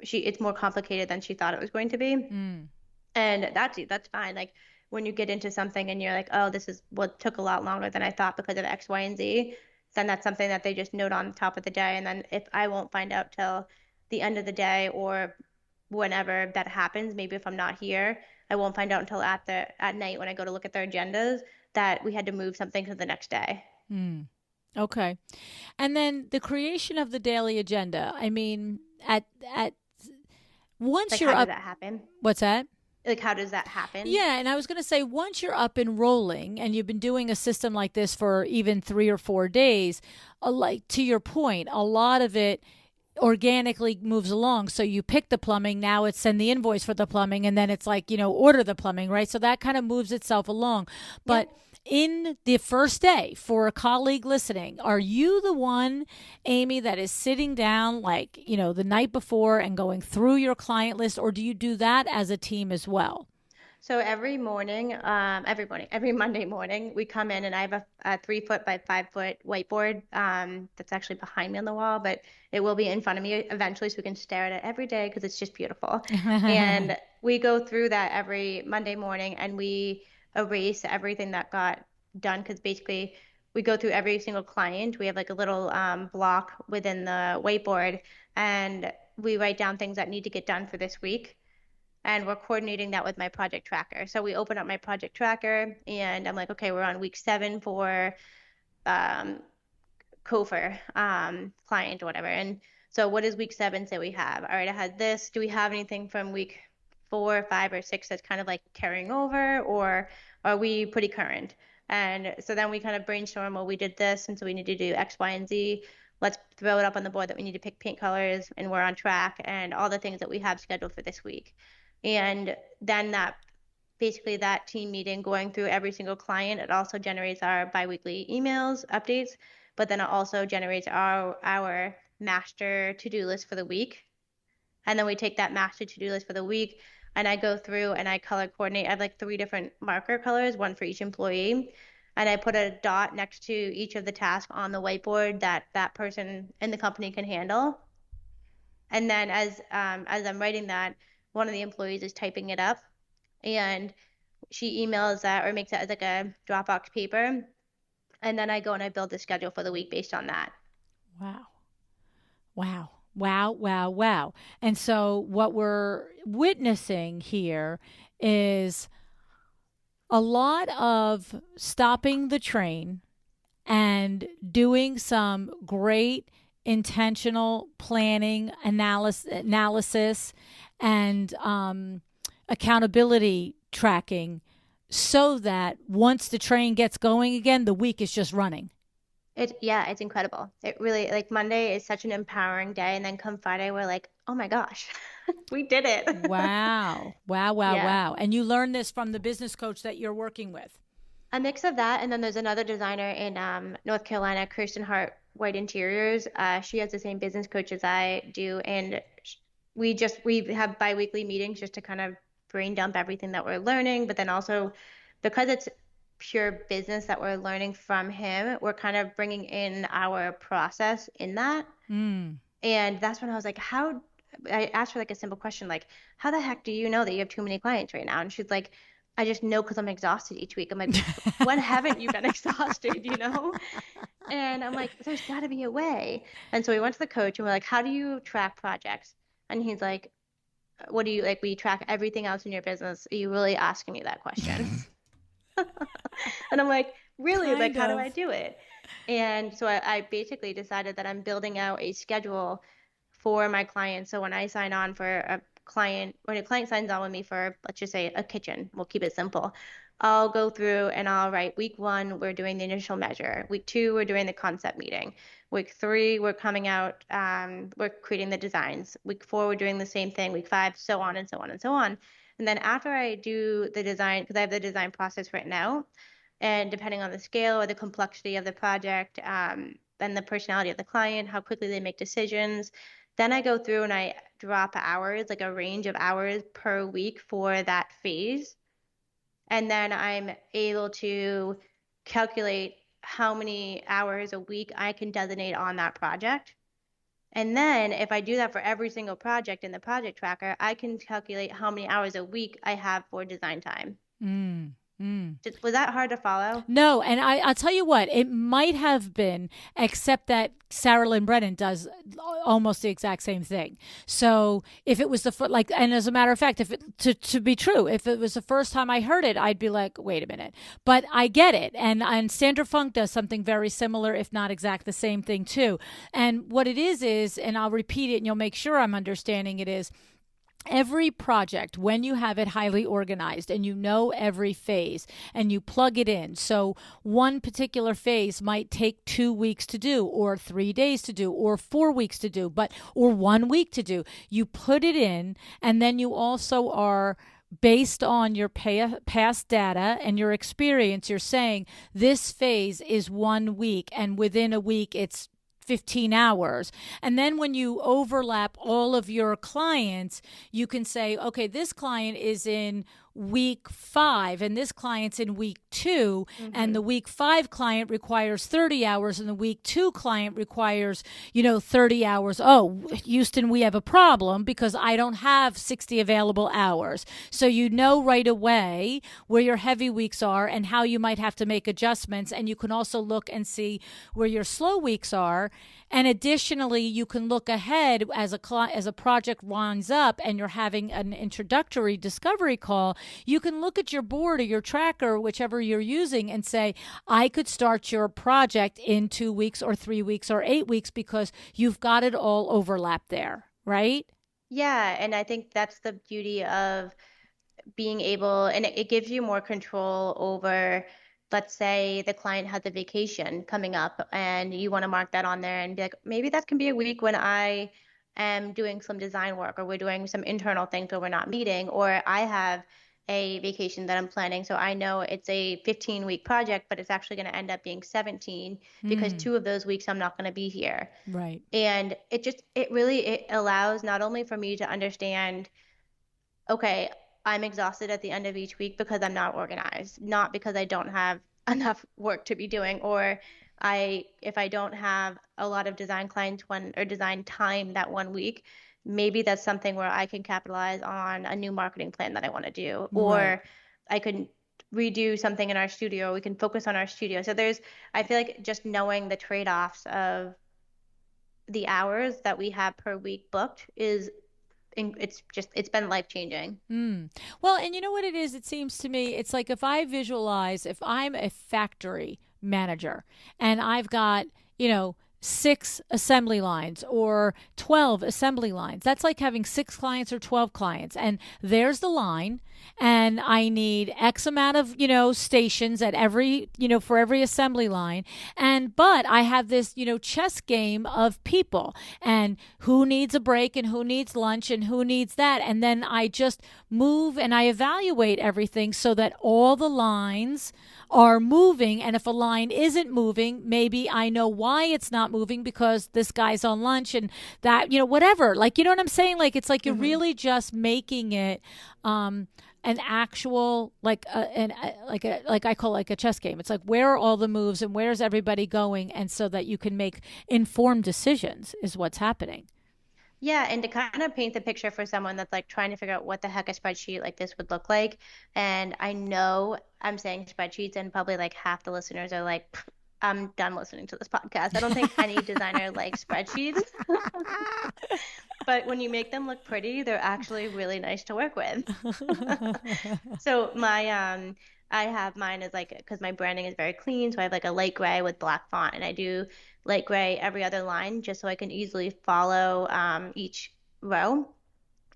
it's more complicated than she thought it was going to be. And that's fine. Like when you get into something and you're like, oh, this is what took a lot longer than I thought because of X, Y, and Z, then that's something that they just note on the top of the day. And then if I won't find out till the end of the day or whenever that happens, maybe if I'm not here, I won't find out until at night when I go to look at their agendas that we had to move something to the next day. Okay. And then the creation of the daily agenda. I mean, at once like you're how up, does that happen? what's that? Like how does that happen? Yeah, and I was going to say, once you're up and rolling and you've been doing a system like this for even 3 or 4 days, like to your point, a lot of it organically moves along. So you pick the plumbing, now it's send the invoice for the plumbing, and then it's like, order the plumbing, right? So that kind of moves itself along. But in the first day, for a colleague listening, are you the one, Amy, that is sitting down like, the night before and going through your client list, or do you do that as a team as well? So every Monday morning, we come in and I have a 3 foot by 5 foot whiteboard that's actually behind me on the wall, but it will be in front of me eventually so we can stare at it every day because it's just beautiful. And we go through that every Monday morning and we erase everything that got done, because basically we go through every single client. We have like a little block within the whiteboard and we write down things that need to get done for this week. and we're coordinating that with my project tracker. So we open up my project tracker and I'm like, okay, we're on week 7 for um, Kofor client or whatever. And so what does week 7 say we have? All right, I had this. Do we have anything from week 4, 5, or 6 that's kind of like carrying over, or are we pretty current? And so then we kind of brainstorm, well, we did this, and so we need to do X, Y, and Z. Let's throw it up on the board that we need to pick paint colors, and we're on track, and all the things that we have scheduled for this week. And then that basically that team meeting going through every single client, it also generates our biweekly emails, updates, but then it also generates our master to-do list for the week. And then we take that master to-do list for the week and I go through and I color coordinate. I have like 3 different marker colors, one for each employee. And I put a dot next to each of the tasks on the whiteboard that that person in the company can handle. And then as I'm writing that, one of the employees is typing it up and she emails that or makes it as like a Dropbox paper. And then I go and I build the schedule for the week based on that. Wow. Wow. Wow, wow, wow. And so what we're witnessing here is a lot of stopping the train and doing some great intentional planning, analysis and accountability tracking so that once the train gets going again, the week is just running. It's incredible. It really, like, Monday is such an empowering day, and then come Friday, we're like, oh my gosh, we did it. Wow. Wow, wow, Yeah. wow. And you learned this from the business coach that you're working with. A mix of that, and then there's another designer in North Carolina, Kirsten Hart White Interiors. She has the same business coach as I do, and we have biweekly meetings just to kind of brain dump everything that we're learning, but then also because it's pure business that we're learning from him, we're kind of bringing in our process in that. Mm. And that's when I was like, how, I asked her like a simple question, like, how the heck do you know that you have too many clients right now? And she's like, I just know because I'm exhausted each week. I'm like, when haven't you been exhausted, you know? And I'm like, there's got to be a way. And so we went to the coach and we're like, how do you track projects? And he's like, what do you like? We track everything else in your business. Are you really asking me that question? And I'm like, really? Like, Kind how do I of. do it? And so I basically decided that I'm building out a schedule for my clients. So when I sign on for a client, when a client signs on with me for, let's just say, a kitchen, we'll keep it simple. I'll go through and I'll write week 1, we're doing the initial measure. Week 2, we're doing the concept meeting. Week 3, we're coming out, we're creating the designs. Week 4, we're doing the same thing. Week 5, so on and so on and so on. And then after I do the design, because I have the design process right now, and depending on the scale or the complexity of the project, and the personality of the client, how quickly they make decisions, then I go through and I drop hours, like a range of hours per week for that phase. And then I'm able to calculate how many hours a week I can designate on that project. And then if I do that for every single project in the project tracker, I can calculate how many hours a week I have for design time. Mm. Mm. Was that hard to follow? No, and I'll tell you what, it might have been, except that Sarah Lynn Brennan does almost the exact same thing. So if it was like, and as a matter of fact, if it to be true, if it was the first time I heard it, I'd be like, wait a minute. But I get it, and Sandra Funk does something very similar, if not exact the same thing too. And what it is, and I'll repeat it, and you'll make sure I'm understanding it is. Every project, when you have it highly organized and you know every phase and you plug it in. So one particular phase might take 2 weeks to do, or 3 days to do, or 4 weeks to do, or 1 week to do. You put it in, and then you also are based on your past data and your experience, you're saying this phase is 1 week, and within a week it's 15 hours. And then when you overlap all of your clients, you can say, okay, this client is in week 5, and this client's in week 2, and the Mm-hmm. week 5 client requires 30 hours, and the week 2 client requires, 30 hours. Oh, Houston, we have a problem because I don't have 60 available hours. So you know right away where your heavy weeks are and how you might have to make adjustments, and you can also look and see where your slow weeks are. And additionally, you can look ahead as a project winds up and you're having an introductory discovery call. You can look at your board or your tracker, whichever you're using, and say, I could start your project in 2 weeks or 3 weeks or 8 weeks because you've got it all overlapped there, right? Yeah, and I think that's the beauty of being able, and it gives you more control over, let's say the client has a vacation coming up and you want to mark that on there and be like, maybe that can be a week when I am doing some design work, or we're doing some internal things, or we're not meeting, or I have a vacation that I'm planning. So I know it's a 15-week project, but it's actually going to end up being 17 because Mm, 2 of those weeks I'm not going to be here. right. And it allows not only for me to understand, okay, I'm exhausted at the end of each week because I'm not organized, not because I don't have enough work to be doing, or if I don't have a lot of design clients or design time that one week, maybe that's something where I can capitalize on a new marketing plan that I want to do, Right. or I could redo something in our studio. We can focus on our studio. So I feel like just knowing the trade-offs of the hours that we have per week booked it's been life changing. Mm. Well, and you know what it is? It seems to me, it's like if I'm a factory manager and I've got, 6 assembly lines or 12 assembly lines, that's like having 6 clients or 12 clients. And there's the line, and I need X amount of, stations at for every assembly line. But I have this, chess game of people and who needs a break and who needs lunch and who needs that. And then I just move and I evaluate everything so that all the lines are moving. And if a line isn't moving, maybe I know why it's not moving because this guy's on lunch and that, whatever. Like, you know what I'm saying? Like, it's like you're Hmm. really just making it, an actual like I call like a chess game. It's like where are all the moves and where's everybody going, and so that you can make informed decisions is what's happening. Yeah, and to kind of paint the picture for someone that's like trying to figure out what the heck a spreadsheet like this would look like. And I know I'm saying spreadsheets, and probably like half the listeners are like, "Pfft, I'm done listening to this podcast." I don't think any designer likes spreadsheets, but when you make them look pretty, they're actually really nice to work with. So I have mine as like, because my branding is very clean, so I have like a light gray with black font, and I do light gray every other line just so I can easily follow each row.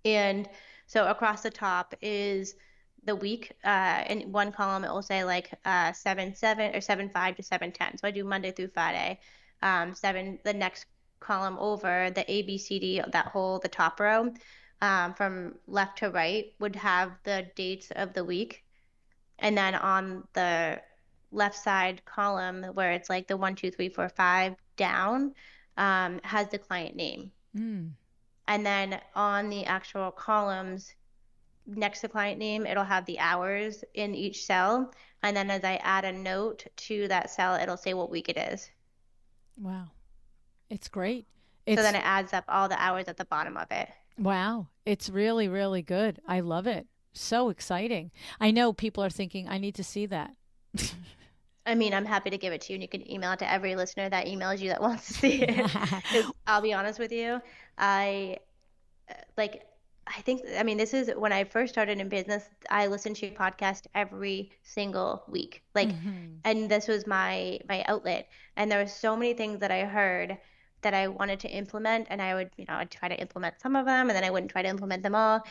And so across the top is the week. In one column, it will say like 7-7 or 7-5 to 7-10. So I do Monday through Friday. The next column over, the A, B, C, D, the top row, from left to right would have the dates of the week. And then on the left side column where it's like the 1, 2, 3, 4, 5 down, has the client name. Mm. And then on the actual columns next to client name, it'll have the hours in each cell. And then as I add a note to that cell, it'll say what week it is. Wow, it's great. So then It's it adds up all the hours at the bottom of it. Wow, it's really, really good. I love it. So exciting. I know people are thinking, I need to see that. I mean, I'm happy to give it to you, and you can email it to every listener that emails you that wants to see it. Because I'll be honest with you, I like I think, I mean, this is when I first started in business. I listened to your podcast every single week, like, Hmm. and this was my outlet. And there were so many things that I heard that I wanted to implement, and I'd try to implement some of them, and then I wouldn't try to implement them all.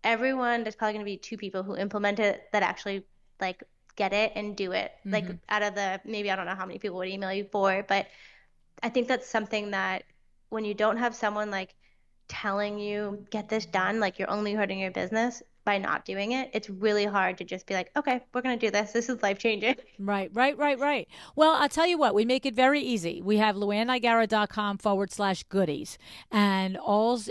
There's probably going to be two people who implement it that actually like get it and do it. Like Hmm. out of the maybe, I don't know how many people would email you for, but I think that's something that when you don't have someone like telling you get this done, like you're only hurting your business. by not doing it. It's really hard to just be like, okay, we're going to do this. This is life changing. Right, right, right, right. Well, I'll tell you what, we make it very easy. We have luannigara.com/goodies. And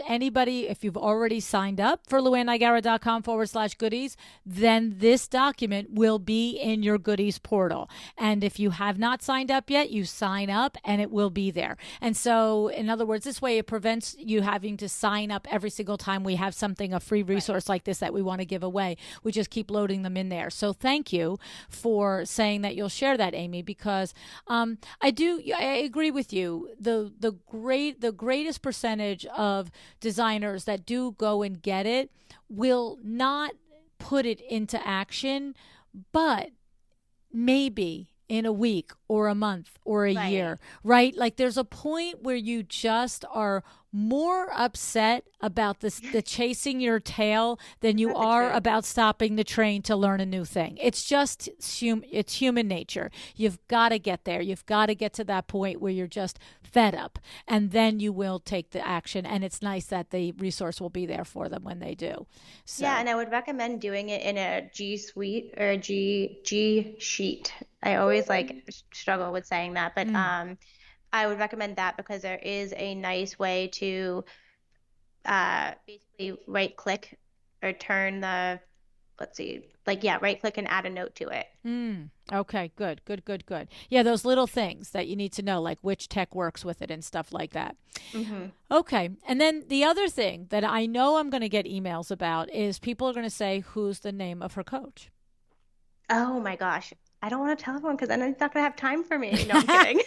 anybody, if you've already signed up for luannigara.com/goodies, then this document will be in your goodies portal. And if you have not signed up yet, you sign up and it will be there. And so, in other words, this way it prevents you having to sign up every single time we have something, a free resource like this that we want to give away. We just keep loading them in there. So thank you for saying that you'll share that, Amy, because I agree with you. The greatest percentage of designers that do go and get it will not put it into action, but maybe in a week or a month or a year, right? Like there's a point where you just are more upset about the chasing your tail than you are about stopping the train to learn a new thing. It's just it's human nature. You've got to get there. You've got to get to that point where you're just fed up, and then you will take the action. And it's nice that the resource will be there for them when they do. So. Yeah, and I would recommend doing it in a G Suite or a G sheet. I always struggle with saying that, but I would recommend that because there is a nice way to basically right click or turn the, right click and add a note to it. Okay, good. Yeah, those little things that you need to know, like which tech works with it and stuff like that. Mm-hmm. Okay, and then the other thing that I know I'm going to get emails about is people are going to say, who's the name of her coach? Oh my gosh. I don't want to tell everyone because then it's not going to have time for me. No, I'm kidding.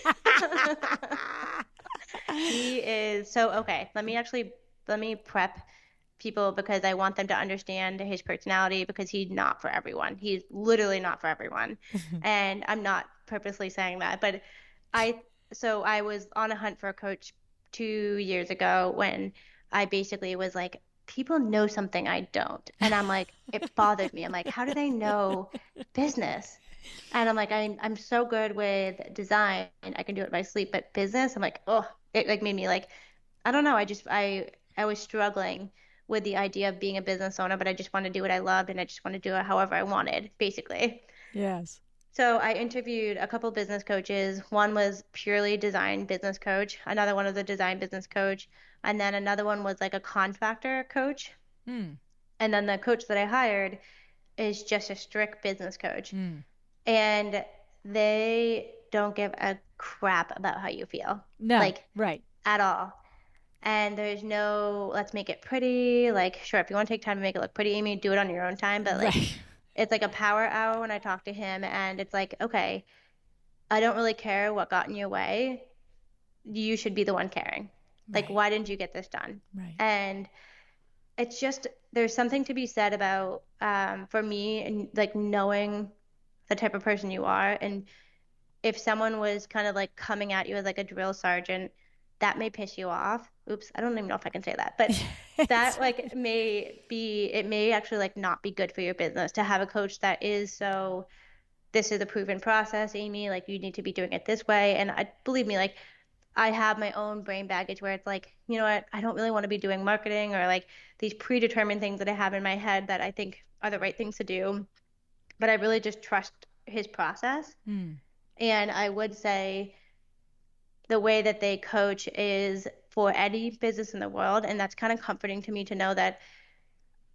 He is okay. Let me prep people because I want them to understand his personality because he's not for everyone. He's literally not for everyone. And I'm not purposely saying that, but I was on a hunt for a coach 2 years ago when I basically was like, people know something I don't. And I'm like, it bothered me. I'm like, how do they know business? And I'm like, I'm so good with design and I can do it in my sleep, but business, I'm like, oh, it made me I don't know. I was struggling with the idea of being a business owner, but I just want to do what I loved and I just want to do it however I wanted, basically. Yes. So I interviewed a couple business coaches. One was purely design business coach. Another one was a design business coach. And then another one was like a contractor coach. And then the coach that I hired is just a strict business coach. And they don't give a crap about how you feel. No, right. At all. And there's no, let's make it pretty. Sure, if you want to take time to make it look pretty, Amy, do it on your own time. But it's like a power hour when I talk to him. And it's like, okay, I don't really care what got in your way. You should be the one caring. Why didn't you get this done? Right. And it's just, there's something to be said about, for me, and knowing the type of person you are. And if someone was kind of coming at you as a drill sergeant, that may piss you off. Oops, I don't even know if I can say that, but that it may actually not be good for your business to have a coach that is so, this is a proven process, Amy, you need to be doing it this way. And believe me, I have my own brain baggage where it's you know what, I don't really want to be doing marketing or these predetermined things that I have in my head that I think are the right things to do. But I really just trust his process. And I would say the way that they coach is for any business in the world. And that's kind of comforting to me to know that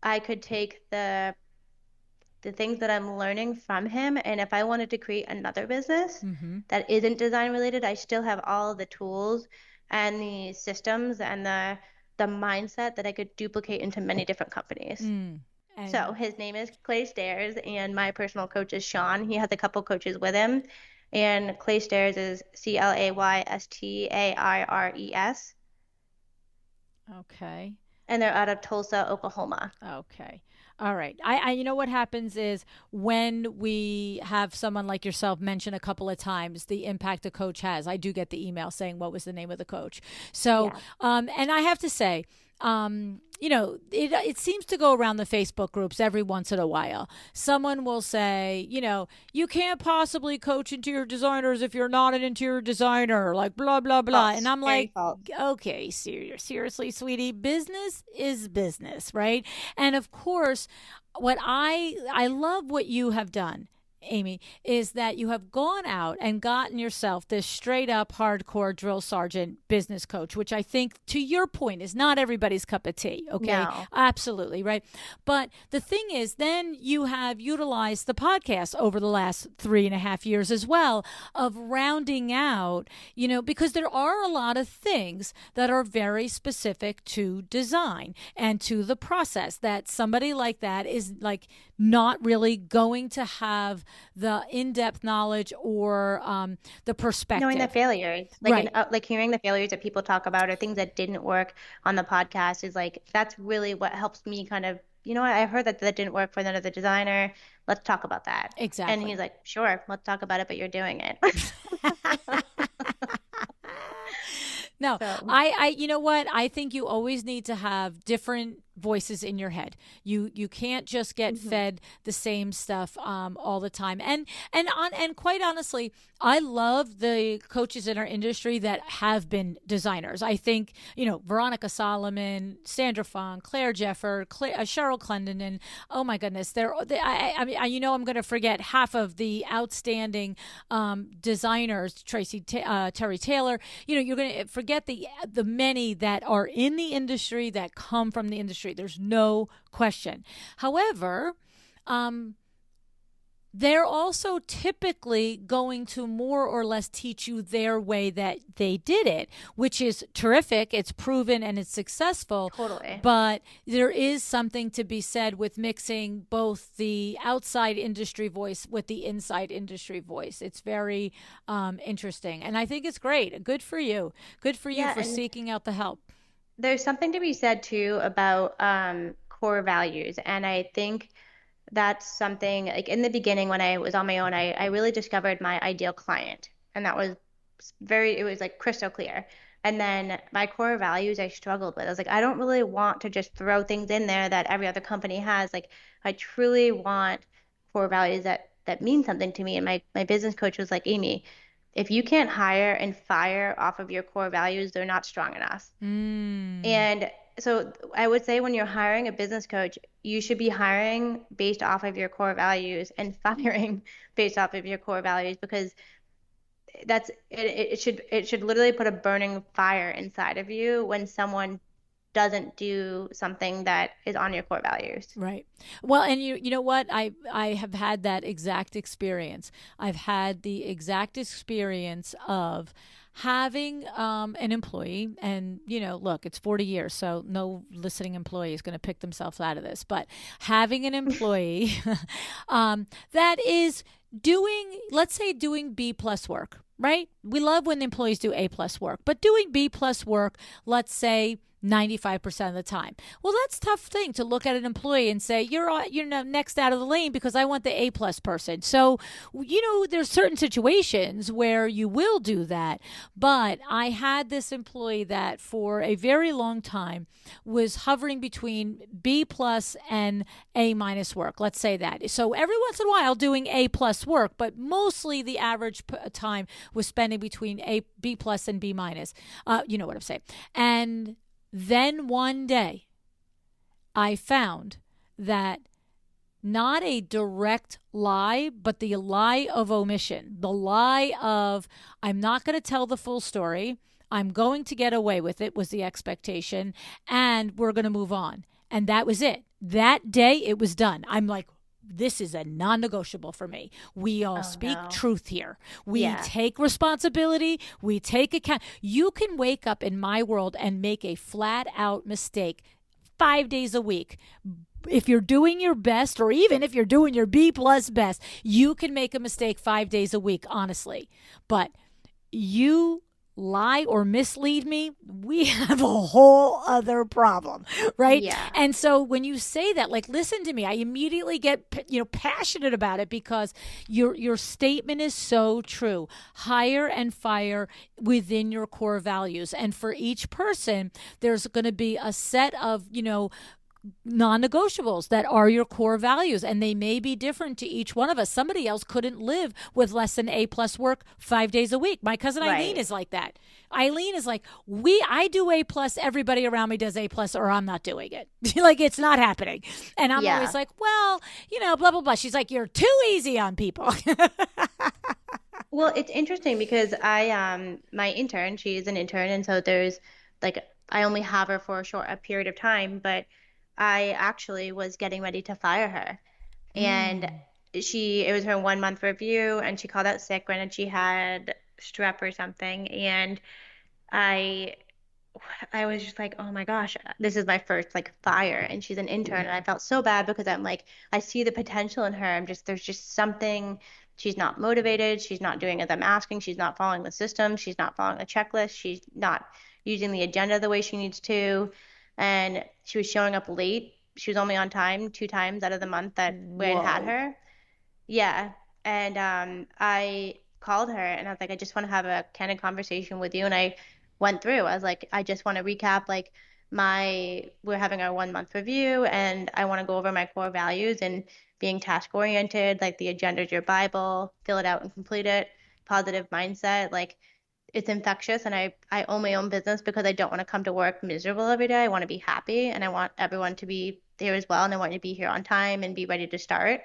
I could take the things that I'm learning from him. And if I wanted to create another business that isn't design related, I still have all the tools and the systems and the mindset that I could duplicate into many different companies. So his name is Clay Stairs, and my personal coach is Sean. He has a couple coaches with him, and Clay Stairs is ClayStaires. Okay. And they're out of Tulsa, Oklahoma. Okay. All right. I you know what happens is when we have someone like yourself mention a couple of times the impact a coach has, I do get the email saying what was the name of the coach. So, and I have to say, it seems to go around the Facebook groups every once in a while. Someone will say, you can't possibly coach interior designers if you're not an interior designer, like blah, blah, blah. False. And I'm Very like, false. okay, seriously, sweetie, business is business, right? And of course, what I love what you have done, Amy, is that you have gone out and gotten yourself this straight up hardcore drill sergeant business coach, which I think, to your point, is not everybody's cup of tea. Okay. No. Absolutely. Right. But the thing is, then you have utilized the podcast over the last 3.5 years as well, of rounding out, because there are a lot of things that are very specific to design and to the process that somebody like that is like not really going to have the in-depth knowledge or the perspective. Knowing the failures, Right. like hearing the failures that people talk about or things that didn't work on the podcast is like, that's really what helps me kind of, I heard that didn't work for another designer. Let's talk about that. Exactly. And he's like, sure, let's talk about it, but you're doing it. No, So, you know what? I think you always need to have different voices in your head. You can't just get fed the same stuff all the time. And quite honestly, I love the coaches in our industry that have been designers. I think Veronica Solomon, Sandra Fong, Claire Jeffer, Cheryl Clendenin. Oh my goodness, I mean, I'm going to forget half of the outstanding designers. Terry Taylor. You're going to forget the many that are in the industry, that come from the industry. There's no question. However, they're also typically going to more or less teach you their way that they did it, which is terrific. It's proven and it's successful. Totally. But there is something to be said with mixing both the outside industry voice with the inside industry voice. It's very interesting. And I think it's great. Good for you. Good for you for seeking out the help. There's something to be said too about core values. And I think that's something like in the beginning when I was on my own, I really discovered my ideal client. And that was it was like crystal clear. And then my core values I struggled with. I was like, I don't really want to just throw things in there that every other company has. Like, I truly want core values that mean something to me. And my business coach was like, Amy, if you can't hire and fire off of your core values, they're not strong enough. And so I would say when you're hiring a business coach, you should be hiring based off of your core values and firing based off of your core values, because it should literally put a burning fire inside of you when someone doesn't do something that is on your core values. Right. Well, and you know what? I have had that exact experience. I've had the exact experience of having an employee, and look, it's 40 years, so no listening employee is going to pick themselves out of this, but having an employee that is let's say doing B+ work, right? We love when employees do A+ work, but doing B+ work, let's say 95% of the time. Well, that's a tough thing to look at an employee and say, you're next out of the lane because I want the A+ person. So, there's certain situations where you will do that. But I had this employee that for a very long time was hovering between B+ and A- work. Let's say that. So every once in a while doing A+ work, but mostly the average time was spending between B+ and B-. You know what I'm saying. And then one day, I found that not a direct lie, but the lie of omission, the lie of I'm not going to tell the full story, I'm going to get away with it was the expectation, and we're going to move on. And that was it. That day, it was done. I'm like, this is a non-negotiable for me. We all speak truth here. We take responsibility. We take account. You can wake up in my world and make a flat out mistake 5 days a week. If you're doing your best, or even if you're doing your B+ best, you can make a mistake 5 days a week, honestly. But you lie or mislead me, we have a whole other problem, right? Yeah. And so when you say that, like, listen to me, I immediately get, passionate about it because your statement is so true. Hire and fire within your core values. And for each person, there's going to be a set of, non-negotiables that are your core values, and they may be different to each one of us. Somebody else couldn't live with less than A plus work 5 days a week. My cousin Eileen Right. is like that. Eileen is like, I do A plus, everybody around me does A plus, or I'm not doing it. Like, it's not happening. And I'm Yeah. always like, well, blah blah blah. She's like, you're too easy on people. Well, it's interesting because my intern, she's an intern, and so there's like I only have her for a period of time, but I actually was getting ready to fire her. And Mm. it was her 1 month review, and she called out sick. Granted, she had strep or something, and I I was just like, oh my gosh, this is my first like fire, and she's an intern, and I felt so bad because I'm like, I see the potential in her. There's just something. She's not motivated. She's not doing as I'm asking. She's not following the system. She's not following the checklist. She's not using the agenda the way she needs to, and she was showing up late. She was only on time 2 times out of the month that we had Whoa. her. Yeah. And I called her and I was like, I just want to have a candid conversation with you. And I went through. I was like, I just want to recap like we're having our 1 month review and I want to go over my core values and being task oriented, like the agenda is your Bible, fill it out and complete it, positive mindset, like it's infectious and I own my own business because I don't want to come to work miserable every day. I want to be happy and I want everyone to be there as well and I want you to be here on time and be ready to start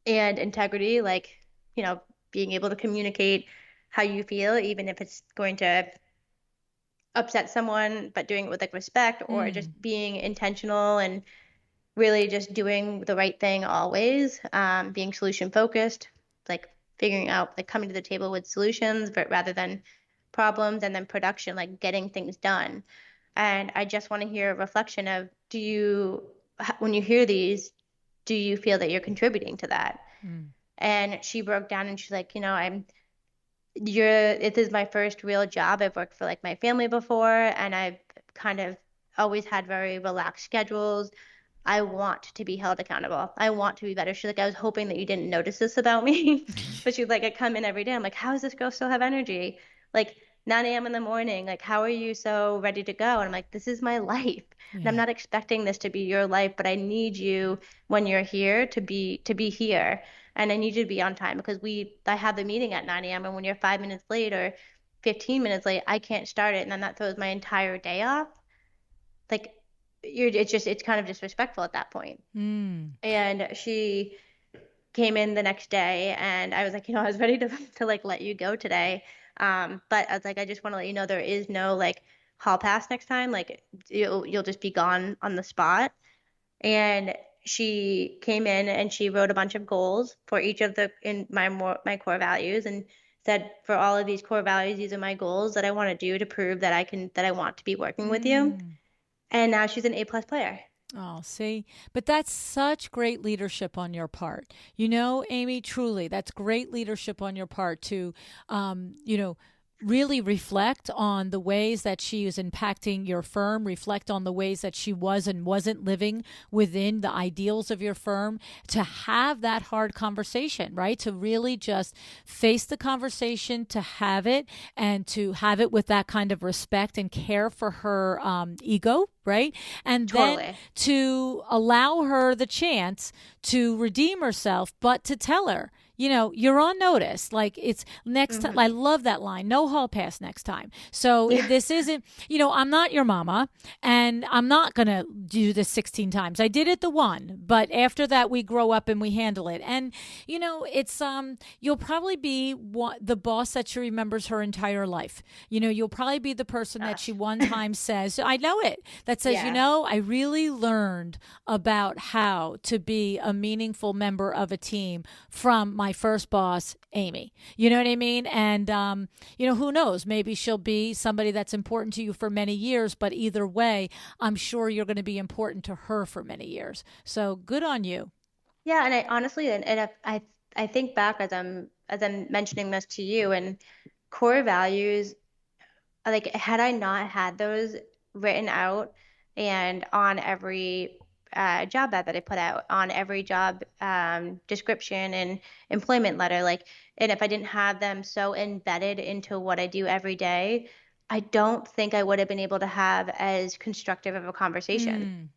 and integrity, like, you know, being able to communicate how you feel, even if it's going to upset someone, but doing it with like respect or just Mm. being intentional and really just doing the right thing always, being solution focused, like figuring out, like coming to the table with solutions, but rather than problems, and then production, like getting things done. And I just want to hear a reflection of when you hear these, do you feel that you're contributing to that? Mm. And she broke down and she's like, this is my first real job. I've worked for like my family before and I've kind of always had very relaxed schedules. I want to be held accountable. I want to be better. She's like, I was hoping that you didn't notice this about me. But she's like, I come in every day. I'm like, how does this girl still have energy? Like 9 a.m. in the morning. Like, how are you so ready to go? And I'm like, this is my life. And I'm Yeah. not expecting this to be your life, but I need you when you're here to be here. And I need you to be on time because I have the meeting at 9 a.m. and when you're 5 minutes late or 15 minutes late, I can't start it. And then that throws my entire day off. Like it's kind of disrespectful at that point. Mm. And she came in the next day and I was like, I was ready to like let you go today. But I was like, I just want to let you know there is no like hall pass next time. Like you'll just be gone on the spot. And she came in and she wrote a bunch of goals for each of the in my core values and said for all of these core values, these are my goals that I want to do to prove that I want to be working with you. Mm. And now she's an A plus player. Oh, see, but that's such great leadership on your part. Amy, truly, that's great leadership on your part to, um, you know, really reflect on the ways that she is impacting your firm, reflect on the ways that she was and wasn't living within the ideals of your firm, to have that hard conversation, right? To really just face the conversation, to have it, and to have it with that kind of respect and care for her ego, right? And then Totally. to allow her the chance to redeem herself, but to tell her, you're on notice. Like, it's next time. I Hmm. love that line. No hall pass next time. So Yeah. this isn't, I'm not your mama and I'm not going to do this 16 times. I did it the one, but after that we grow up and we handle it. And, it's, you'll probably be the boss that she remembers her entire life. You'll probably be the person that she Gosh. one time says, I know it, that says, Yeah. I really learned about how to be a meaningful member of a team from my first boss, Amy. You know what I mean? And, who knows? Maybe she'll be somebody that's important to you for many years, but either way, I'm sure you're going to be important to her for many years. So good on you. Yeah, and I honestly and if I think back as I'm mentioning this to you and core values, like had I not had those written out and on every job ad that I put out, on every job description and employment letter, like, and if I didn't have them so embedded into what I do every day, I don't think I would have been able to have as constructive of a conversation. Mm,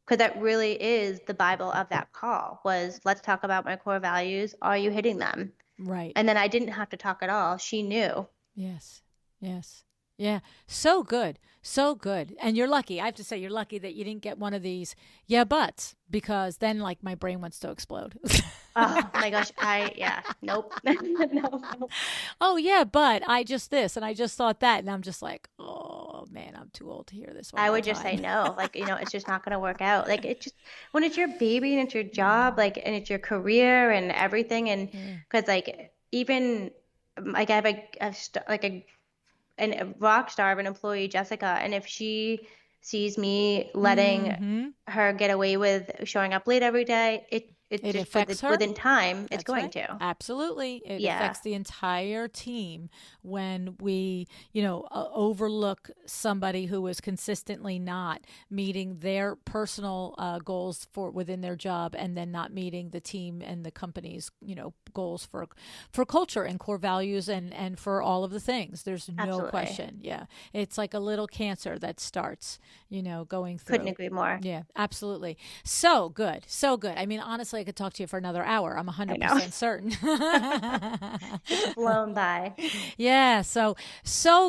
Because that really is the Bible of that call was, let's talk about my core values. Are you hitting them? right. And then I didn't have to talk at all. She knew. Yes. Yes. Yeah. So good. So good. And you're lucky. I have to say, you're lucky that you didn't get one of these, yeah, buts, because then like my brain wants to explode. Oh my gosh. Yeah. Nope. No, no. Oh, yeah, but I just this and I just thought that. And I'm just like, oh, man, I'm too old to hear this one I more would just say time. no. Like, it's just not going to work out. Like, it just, when it's your baby and it's your job, like, and it's your career and everything. And Yeah. because, like, even like, I have a rock star of an employee, Jessica, and if she sees me letting Mm-hmm. her get away with showing up late every day, it It just affects her. within time, it's That's going right. to. Absolutely. It Yeah, affects the entire team when we, overlook somebody who is consistently not meeting their personal goals for within their job and then not meeting the team and the company's, goals for culture and core values and for all of the things. There's no absolutely. question. Yeah. It's like a little cancer that starts, going Couldn't through. agree more. Yeah, absolutely. So good. So good. I mean, honestly, I could talk to you for another hour. I'm I know. 100% certain. It's flown by. Yeah, so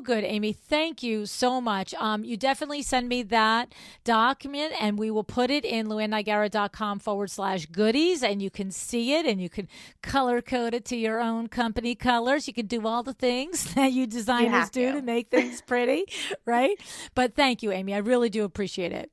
good, Amy. Thank you so much. You definitely send me that document and we will put it in luannigara.com/goodies and you can see it and you can color code it to your own company colors. You can do all the things that you You designers have do to to. make things pretty, right? But thank you, Amy. I really do appreciate it.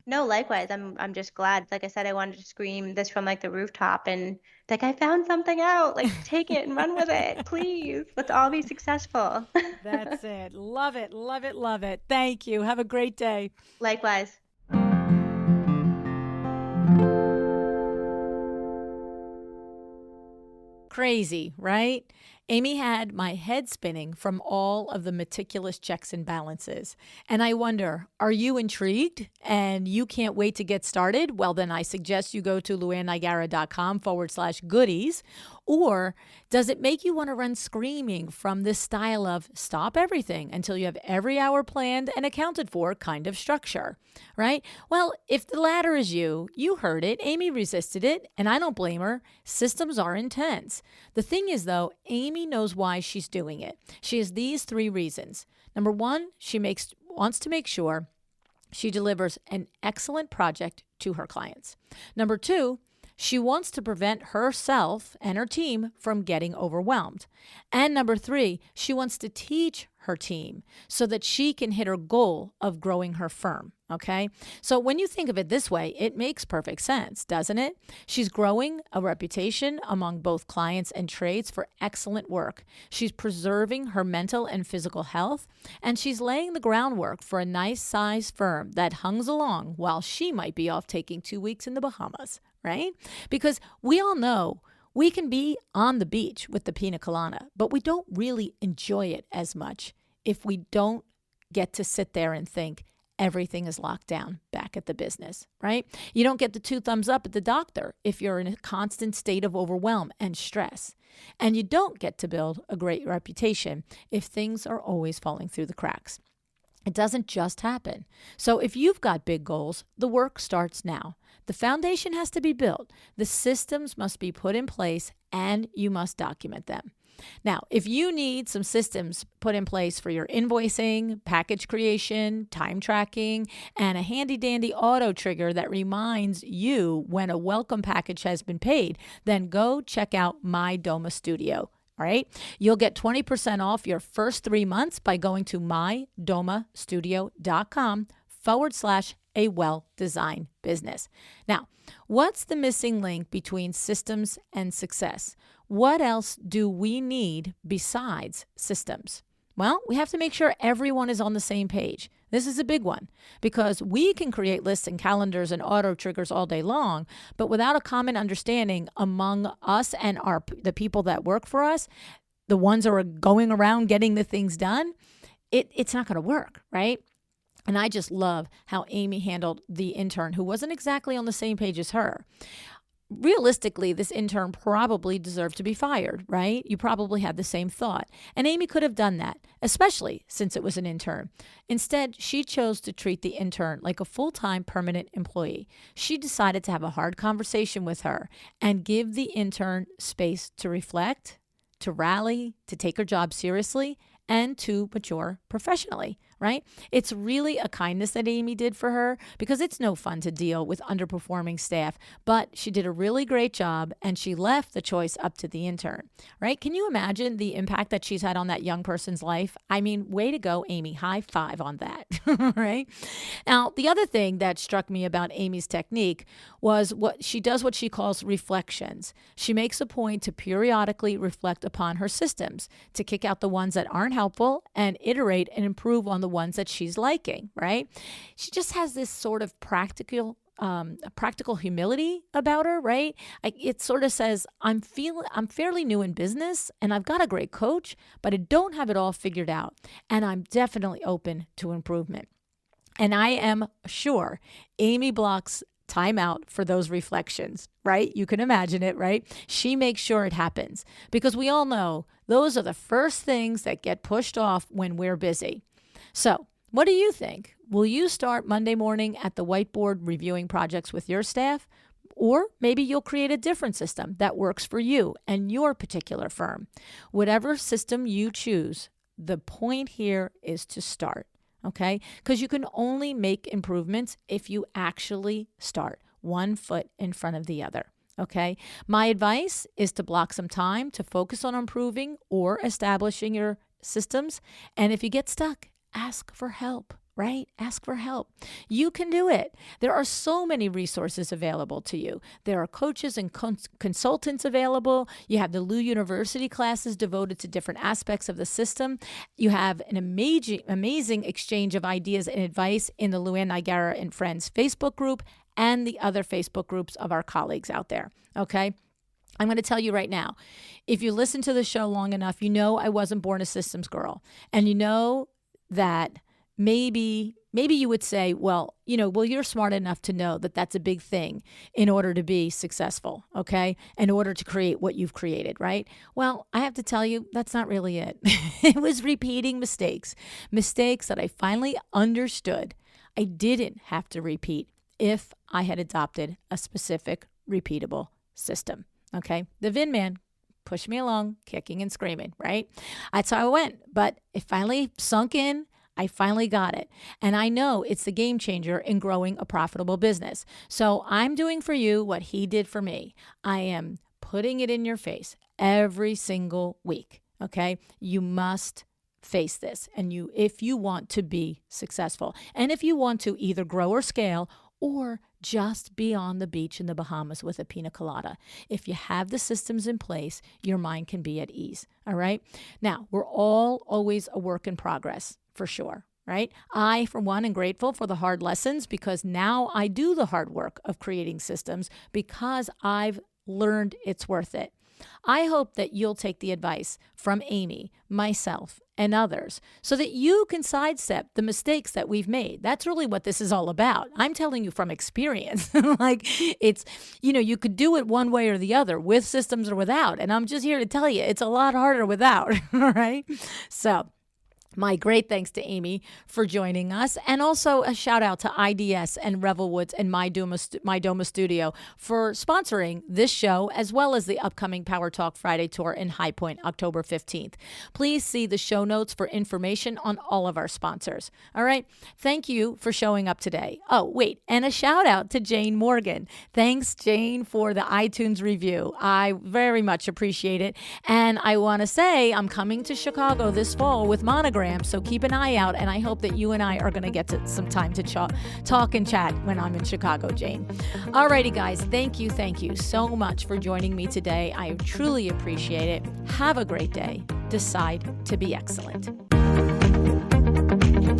No, likewise. I'm just glad. Like I said, I wanted to scream this from like the rooftop and like I found something out. Like take it and run with it, please. Let's all be successful. That's it. Love it. Love it. Love it. Thank you. Have a great day. Likewise. Crazy, right? Amy had my head spinning from all of the meticulous checks and balances. And I wonder, are you intrigued and you can't wait to get started? Well, then I suggest you go to luannigara.com/goodies. Or does it make you want to run screaming from this style of stop everything until you have every hour planned and accounted for kind of structure, right? Well, if the latter is you, you heard it. Amy resisted it, and I don't blame her. Systems are intense. The thing is, though, Amy knows why she's doing it. She has these 3 reasons. Number 1, she wants to make sure she delivers an excellent project to her clients. Number 2, she wants to prevent herself and her team from getting overwhelmed. And number 3, she wants to teach her team so that she can hit her goal of growing her firm. Okay. So when you think of it this way, it makes perfect sense, doesn't it? She's growing a reputation among both clients and trades for excellent work. She's preserving her mental and physical health, and she's laying the groundwork for a nice sized firm that hungs along while she might be off taking 2 weeks in the Bahamas, right? Because we all know we can be on the beach with the pina colada, but we don't really enjoy it as much if we don't get to sit there and think everything is locked down back at the business, right? You don't get the 2 thumbs up at the doctor if you're in a constant state of overwhelm and stress. And you don't get to build a great reputation if things are always falling through the cracks. It doesn't just happen. So if you've got big goals, the work starts now. The foundation has to be built. The systems must be put in place and you must document them. Now, if you need some systems put in place for your invoicing, package creation, time tracking, and a handy dandy auto trigger that reminds you when a welcome package has been paid, then go check out My Doma Studio. All right. You'll get 20% off your first 3 months by going to mydomastudio.com/a well-designed business. Now, what's the missing link between systems and success? What else do we need besides systems? Well, we have to make sure everyone is on the same page. This is a big one because we can create lists and calendars and auto triggers all day long, but without a common understanding among us and the people that work for us, the ones that are going around getting the things done, it's not going to work, right? And I just love how Amy handled the intern who wasn't exactly on the same page as her. Realistically, this intern probably deserved to be fired, right? You probably had the same thought. And Amy could have done that, especially since it was an intern. Instead, she chose to treat the intern like a full-time permanent employee. She decided to have a hard conversation with her and give the intern space to reflect, to rally, to take her job seriously, and to mature professionally, right? It's really a kindness that Amy did for her because it's no fun to deal with underperforming staff, but she did a really great job and she left the choice up to the intern, right? Can you imagine the impact that she's had on that young person's life? I mean, way to go, Amy. High five on that, right? Now, the other thing that struck me about Amy's technique was what she calls reflections. She makes a point to periodically reflect upon her systems, to kick out the ones that aren't helpful and iterate and improve on the ones that she's liking, right? She just has this sort of practical humility about her, right? It sort of says, I'm fairly new in business and I've got a great coach, but I don't have it all figured out. And I'm definitely open to improvement. And I am sure Amy blocks time out for those reflections, right? You can imagine it, right? She makes sure it happens because we all know those are the first things that get pushed off when we're busy. So what do you think? Will you start Monday morning at the whiteboard reviewing projects with your staff? Or maybe you'll create a different system that works for you and your particular firm. Whatever system you choose, the point here is to start. Okay? Because you can only make improvements if you actually start one foot in front of the other. Okay? My advice is to block some time to focus on improving or establishing your systems. And if you get stuck, ask for help, right? Ask for help. You can do it. There are so many resources available to you. There are coaches and consultants available. You have the Lu University classes devoted to different aspects of the system. You have an amazing exchange of ideas and advice in the LuAnn Nigara and Friends Facebook group and the other Facebook groups of our colleagues out there, okay? I'm going to tell you right now, if you listen to the show long enough, you know I wasn't born a systems girl. And you know that maybe you would say, well, you're smart enough to know that that's a big thing in order to be successful, okay? In order to create what you've created, right? Well, I have to tell you, that's not really it. It was repeating mistakes that I finally understood I didn't have to repeat if I had adopted a specific repeatable system, okay? The Vin Man pushed me along, kicking and screaming, right? That's how I went, but it finally sunk in. I finally got it. And I know it's the game changer in growing a profitable business. So I'm doing for you what he did for me. I am putting it in your face every single week, okay? You must face this. And if you want to be successful, and if you want to either grow or scale, or just be on the beach in the Bahamas with a pina colada. If you have the systems in place, your mind can be at ease, all right? Now, we're all always a work in progress, for sure, right? I, for one, am grateful for the hard lessons because now I do the hard work of creating systems because I've learned it's worth it. I hope that you'll take the advice from Amy, myself, and others so that you can sidestep the mistakes that we've made. That's really what this is all about. I'm telling you from experience. Like it's, you could do it one way or the other with systems or without. And I'm just here to tell you, it's a lot harder without, all right? So my great thanks to Amy for joining us. And also a shout out to IDS and Revelwoods and My Doma Studio for sponsoring this show, as well as the upcoming Power Talk Friday tour in High Point, October 15th. Please see the show notes for information on all of our sponsors. All right. Thank you for showing up today. Oh, wait. And a shout out to Jane Morgan. Thanks, Jane, for the iTunes review. I very much appreciate it. And I want to say I'm coming to Chicago this fall with Monogram. So keep an eye out, and I hope that you and I are going to get some time to talk and chat when I'm in Chicago, Jane. Alrighty, guys, thank you so much for joining me today. I truly appreciate it. Have a great day. Decide to be excellent.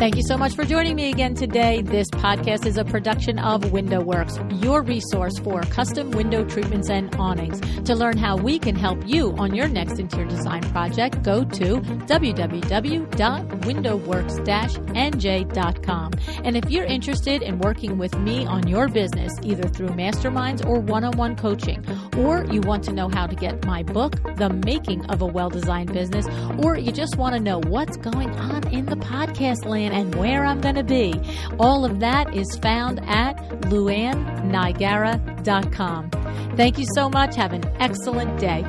Thank you so much for joining me again today. This podcast is a production of WindowWorks, your resource for custom window treatments and awnings. To learn how we can help you on your next interior design project, go to www.windowworks-nj.com. And if you're interested in working with me on your business, either through masterminds or one-on-one coaching, or you want to know how to get my book, The Making of a Well-Designed Business, or you just want to know what's going on in the podcast land and where I'm going to be, all of that is found at LuAnnNigara.com. Thank you so much. Have an excellent day.